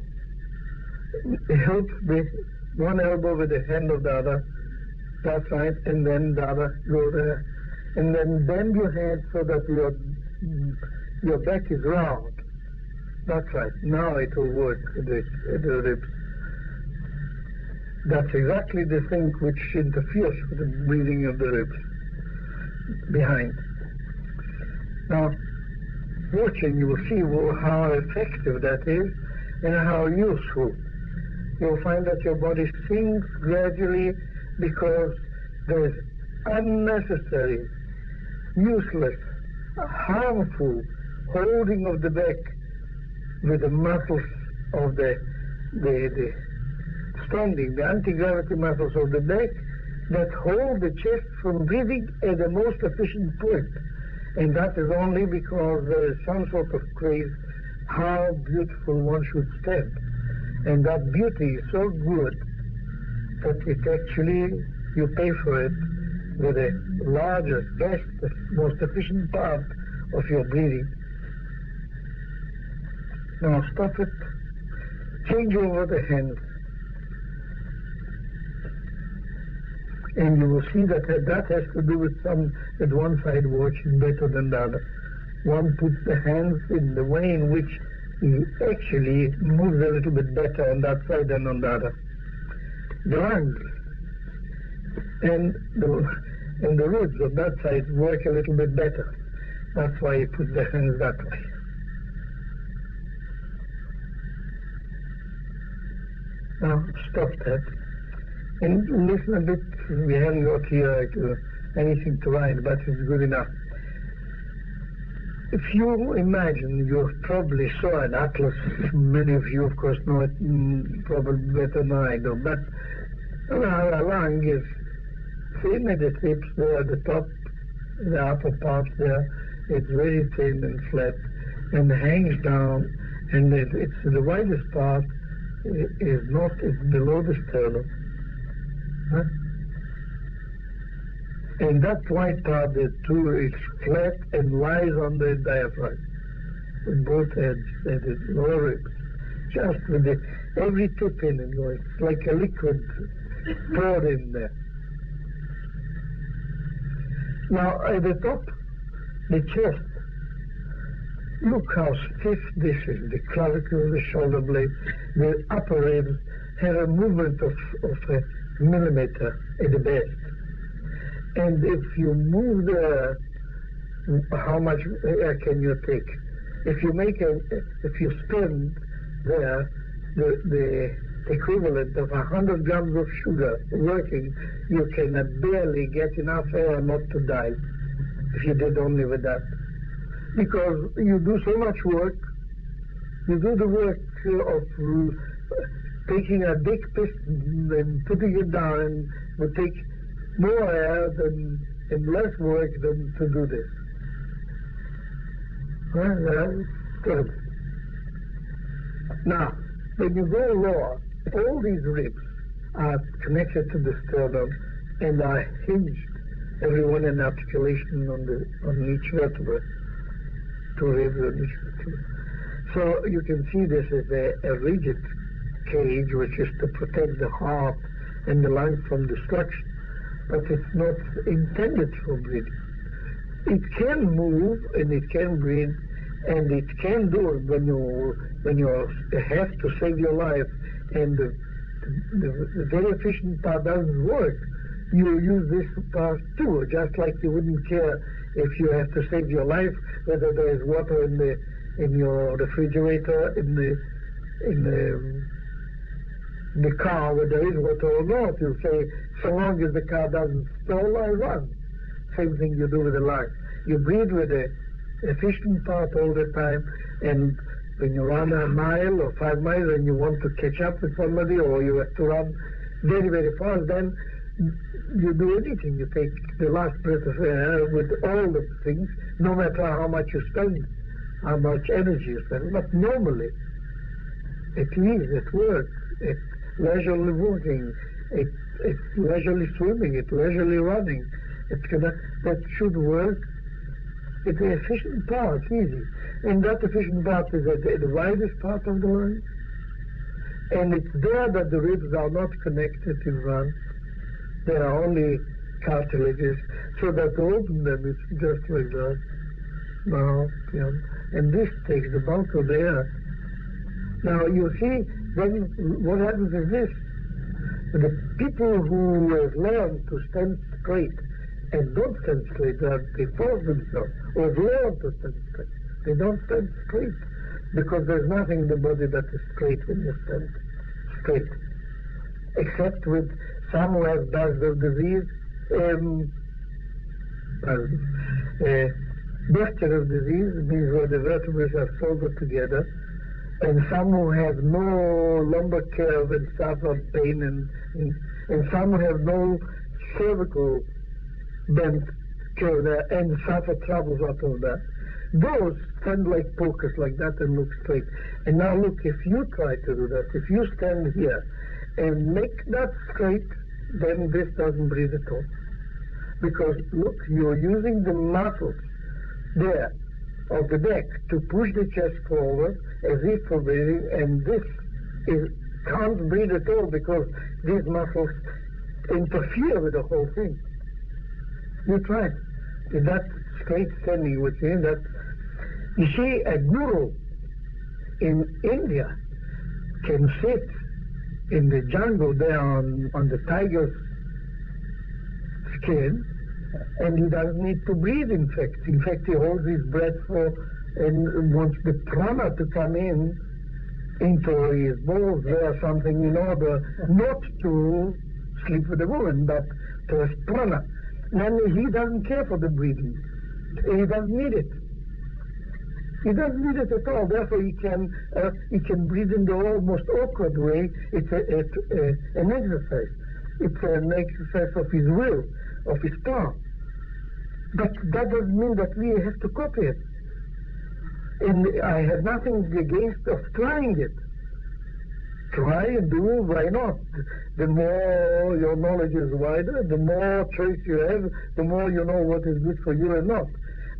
Help with one elbow with the hand of the other. That's right. And then the other. Go there. And then bend your head so that your back is round. That's right. Now it will work with the ribs. That's exactly the thing which interferes with the breathing of the ribs behind. Now, watching, you will see how effective that is and how useful. You'll find that your body sinks gradually because there is unnecessary, useless, harmful holding of the back with the muscles of the standing, the anti-gravity muscles of the back that hold the chest from breathing at the most efficient point. And that is only because there is some sort of craze how beautiful one should stand. And that beauty is so good that it actually, you pay for it with the largest, best, most efficient part of your breathing. Now stop it, change over the hands. And you will see that has to do with that one side watching better than the other. One puts the hands in the way in which he actually moves a little bit better on that side than on the other. The lungs and the ribs on that side work a little bit better. That's why he puts the hands that way. Now stop that. And listen a bit, we haven't got here anything to write, but it's good enough. If you imagine, you probably saw an atlas, many of you of course know it probably better than I do, but a lung is thin at the tips there at the top, the upper part there, it's very thin and flat and hangs down, and it's the widest part is below the sternum. Huh? And that white part, the two, is flat and lies on the diaphragm with both ends and the lower ribs, just with every tip in and going. It's like a liquid poured in there. Now at the top, the chest. Look how stiff this is. The clavicle, the shoulder blade, the upper ribs have a movement of a millimeter at the best. And if you move how much air can you take? if you spend there the equivalent of 100 grams of sugar working, you can barely get enough air not to die if you did only with that. Because you do so much work, you do the work of taking a big piston and putting it down, and would take more air and less work than to do this. Well, good. Now, when you go lower, all these ribs are connected to the sternum and are hinged, every one an articulation on each vertebra, two ribs on each vertebra. So you can see this as a rigid cage, which is to protect the heart and the lungs from destruction, but it's not intended for breathing. It can move and it can breathe, and it can do it when you have to save your life, and the very efficient part doesn't work. You use this part too, just like you wouldn't care if you have to save your life whether there is water in your refrigerator, in the car, whether there is water or not. You say, so long as the car doesn't stall, I run. Same thing you do with the lungs. You breathe with the efficient part all the time, and when you run a mile or 5 miles and you want to catch up with somebody, or you have to run very, very fast, then you do anything. You take the last breath of air with all the things, no matter how much you spend, how much energy you spend. But normally, at ease, at work, at leisurely walking, at leisurely swimming, at leisurely running, that should work. It's the efficient part, easy. And that efficient part is at the widest part of the lung. And it's there that the ribs are not connected in front. They are only cartilages. So that to open them is just like that. Now, and this takes the bulk of the air. Now you see, then what happens is this. The people who have learned to stand straight and don't stand straight, they force themselves, or have learned to stand straight. They don't stand straight because there's nothing in the body that is straight when you stand straight, except with some who have Basler disease, Berkeley disease, means where the vertebrae are soldered together, and some who have no lumbar curve and suffer pain, and some who have no cervical bent curve and suffer troubles out of that. Those stand like pokers like that and look straight. And now look, if you try to do that, if you stand here and make that straight, then this doesn't breathe at all. Because look, you're using the muscles there of the neck to push the chest forward as if for breathing, and this can't breathe at all because these muscles interfere with the whole thing. You try. In that straight standing, which is that, you see, a guru in India can sit in the jungle there on the tiger's skin, and he doesn't need to breathe, in fact. In fact, he holds his breath and wants the prana to come into his balls there, something in order not to sleep with the woman, but to have prana. And he doesn't care for the breathing. He doesn't need it. He doesn't need it at all. Therefore, he can breathe in the almost awkward way. It's an exercise. It's an exercise of his will, of his power. But that doesn't mean that we have to copy it. And I have nothing against of trying it. Try and do, why not? The more your knowledge is wider, the more choice you have, the more you know what is good for you and not.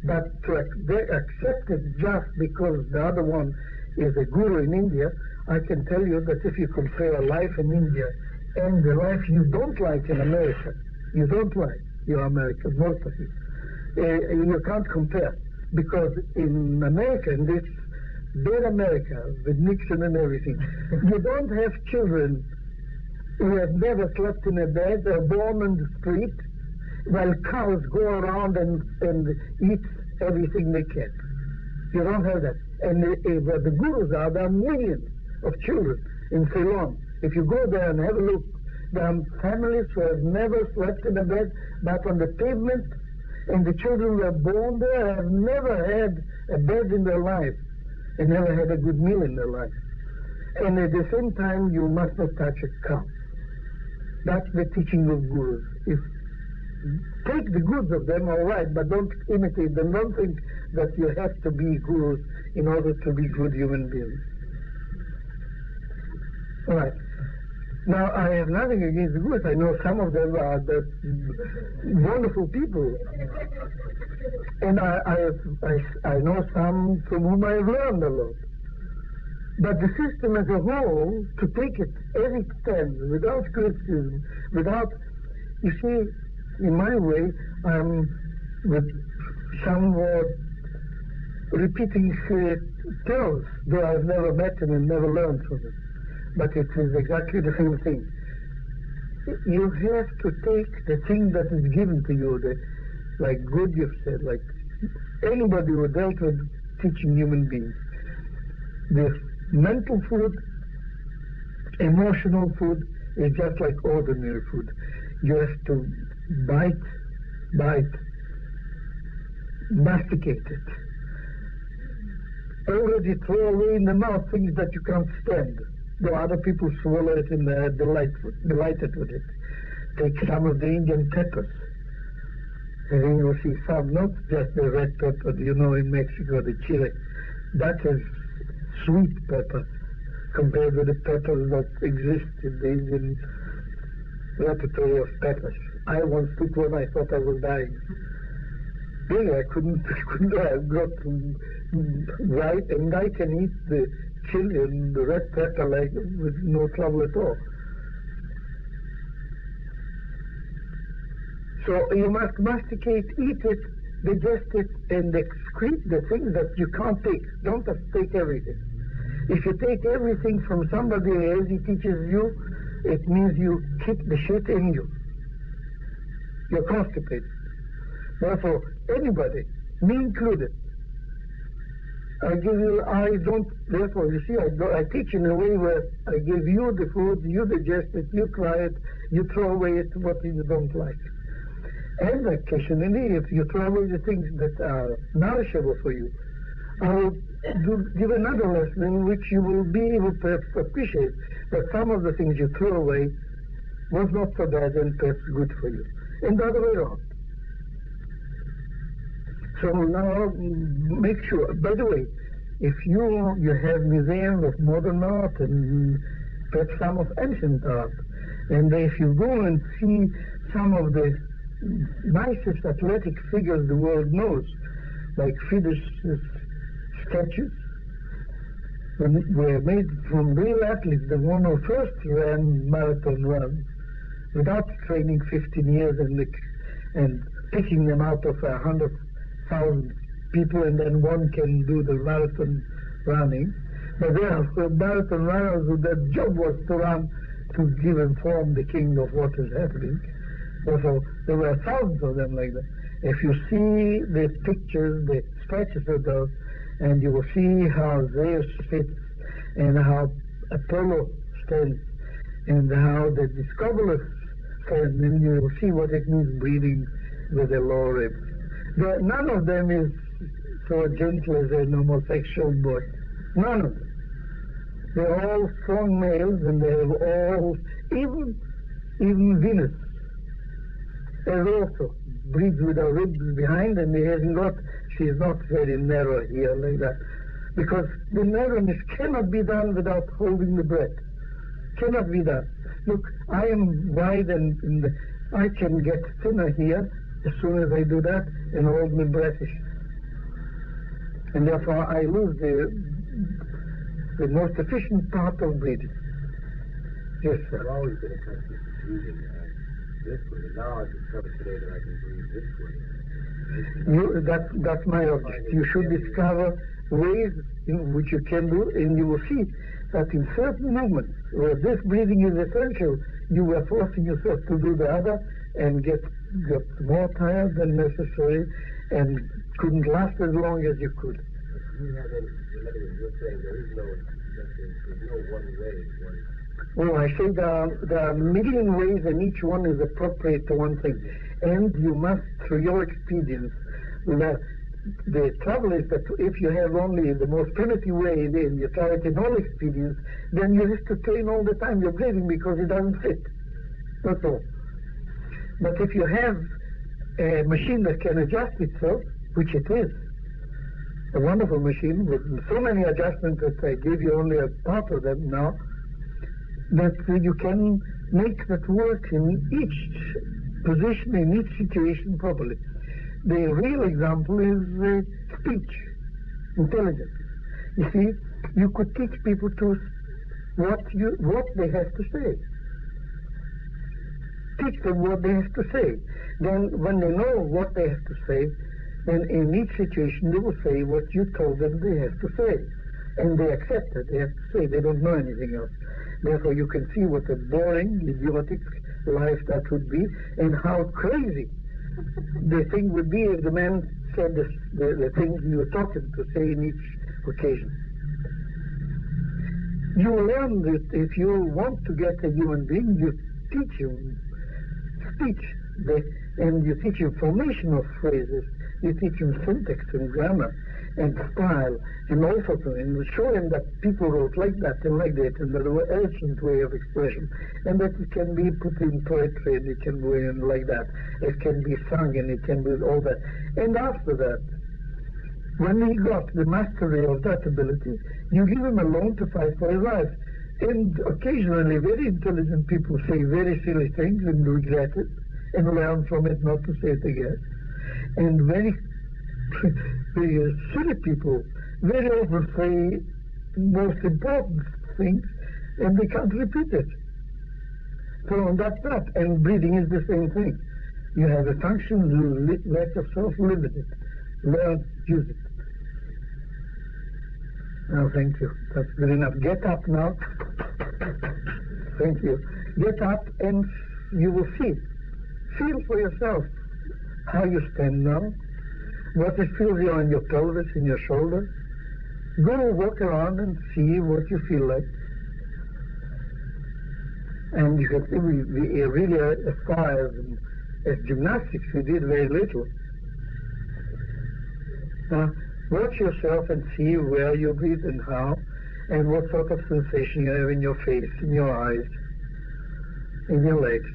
But to accept it just because the other one is a guru in India, I can tell you that if you compare life in India and the life you don't like in America, you don't like, you're American, most of you, you can't compare. Because in America, in this bad America, with Nixon and everything, you don't have children who have never slept in a bed, they're born on the street, while cows go around and eat everything they can. You don't have that. And where the gurus are, there are millions of children in Ceylon. If you go there and have a look, there are families who have never slept in a bed but on the pavement, and the children were born there, have never had a bed in their life, and never had a good meal in their life. And at the same time, you must not touch a cow. That's the teaching of gurus. Take the goods of them, all right, but don't imitate them. Don't think that you have to be gurus in order to be good human beings. All right. Now, I have nothing against the gurus. I know some of them are the wonderful people. And I know some from whom I have learned a lot. But the system as a whole, to take it as it stands, without criticism, without, you see, in my way, I'm with somewhat repeating tales, though I've never met him and never learned from him. But it is exactly the same thing. You have to take the thing that is given to you, like Gurdjieff said, like anybody who dealt with teaching human beings. The mental food, emotional food is just like ordinary food. You have to bite, masticate it. Already throw away in the mouth things that you can't stand. Though other people swallow it and they're delighted with it. Take some of the Indian peppers. And then you'll see some, not just the red pepper, you know, in Mexico, the chile. That is sweet pepper compared with the peppers that exist in the Indian repertoire of peppers. I once took one, I thought I was dying. Really, I couldn't I've got right, and I can eat the chili and the red pepper like with no trouble at all. So you must masticate, eat it, digest it, and excrete the things that you can't take. Don't just take everything. If you take everything from somebody as he teaches you, it means you keep the shit in you. You're constipated. Therefore, anybody, me included, therefore, you see, I teach in a way where I give you the food, you digest it, you try it, you throw away it, what you don't like. And occasionally, if you throw away the things that are nourishable for you, I will give another lesson in which you will be able to appreciate that some of the things you throw away was not so bad and perhaps good for you. And the other way around. So now, make sure. By the way, if you have museums of modern art and perhaps some of ancient art, and if you go and see some of the nicest athletic figures the world knows, like Fide's statues, were made from real athletes, the one who first ran marathon runs without training 15 years and picking them out of 100,000 people, and then one can do the marathon running. But there are marathon runners whose their job was to run to inform the king of what is happening. Also, there were thousands of them like that. If you see the pictures, the statues of those, and you will see how Zeus sits, and how Apollo stands, and how the Discoverers stand, and you will see what it means breathing with the lower ribs. None of them is so gentle as an homosexual boy. None of them. They're all strong males, and they have all, even Venus, has also breathes with her ribs behind, and she's not very narrow here like that. Because the narrowness cannot be done without holding the breath. Cannot be done. Look, I am wide and I can get thinner here as soon as I do that and hold my breath. And therefore I lose the most efficient part of breathing. Yes, sir. I've always been accustomed to breathing this way. Now I've discovered today that I can breathe this way. That's my object. You should discover ways in which you can do, and you will see that in certain movements where this breathing is essential, you were forcing yourself to do the other and get more tired than necessary and couldn't last as long as you could. Do you have any, in other words, you're saying there is no, there's no one way, one. Well, I say there are a million ways and each one is appropriate to one thing. And you must, through your experience, the trouble is that if you have only the most primitive way and you try it in all experience, then you have to train all the time your breathing because it doesn't fit. That's all. But if you have a machine that can adjust itself, which it is, a wonderful machine with so many adjustments that I give you only a part of them now, that you can make that work in each position, in each situation properly. The real example is speech, intelligence. You see, you could teach people to what they have to say. Teach them what they have to say. Then when they know what they have to say, then in each situation they will say what you told them they have to say. And they accept it, they have to say, they don't know anything else. Therefore you can see what a boring, idiotic life that would be, and how crazy the thing would be if the man said the thing you were talking to say in each occasion. You learn that if you want to get a human being, you teach him speech, and you teach him formation of phrases, you teach him syntax and grammar and style and all sorts of things, and show him that people wrote like that and like that, and that there were ancient way of expression, and that it can be put in poetry and it can go in like that, it can be sung and it can be all that. And after that, when he got the mastery of that ability, you give him a loan to fight for his life. And occasionally very intelligent people say very silly things and regret it and learn from it not to say it again. And very silly people very often say most important things and they can't repeat it. So that's that. And breathing is the same thing. You have a function, let yourself live with it. Learn, use it. Now, thank you. That's good enough. Get up now. Thank you. Get up and you will see. Feel for yourself how you stand now. What it feels you on your pelvis, in your shoulder. Go walk around and see what you feel like. And you can see we really, as far as gymnastics, we did very little. Watch yourself and see where you breathe and how, and what sort of sensation you have in your face, in your eyes, in your legs.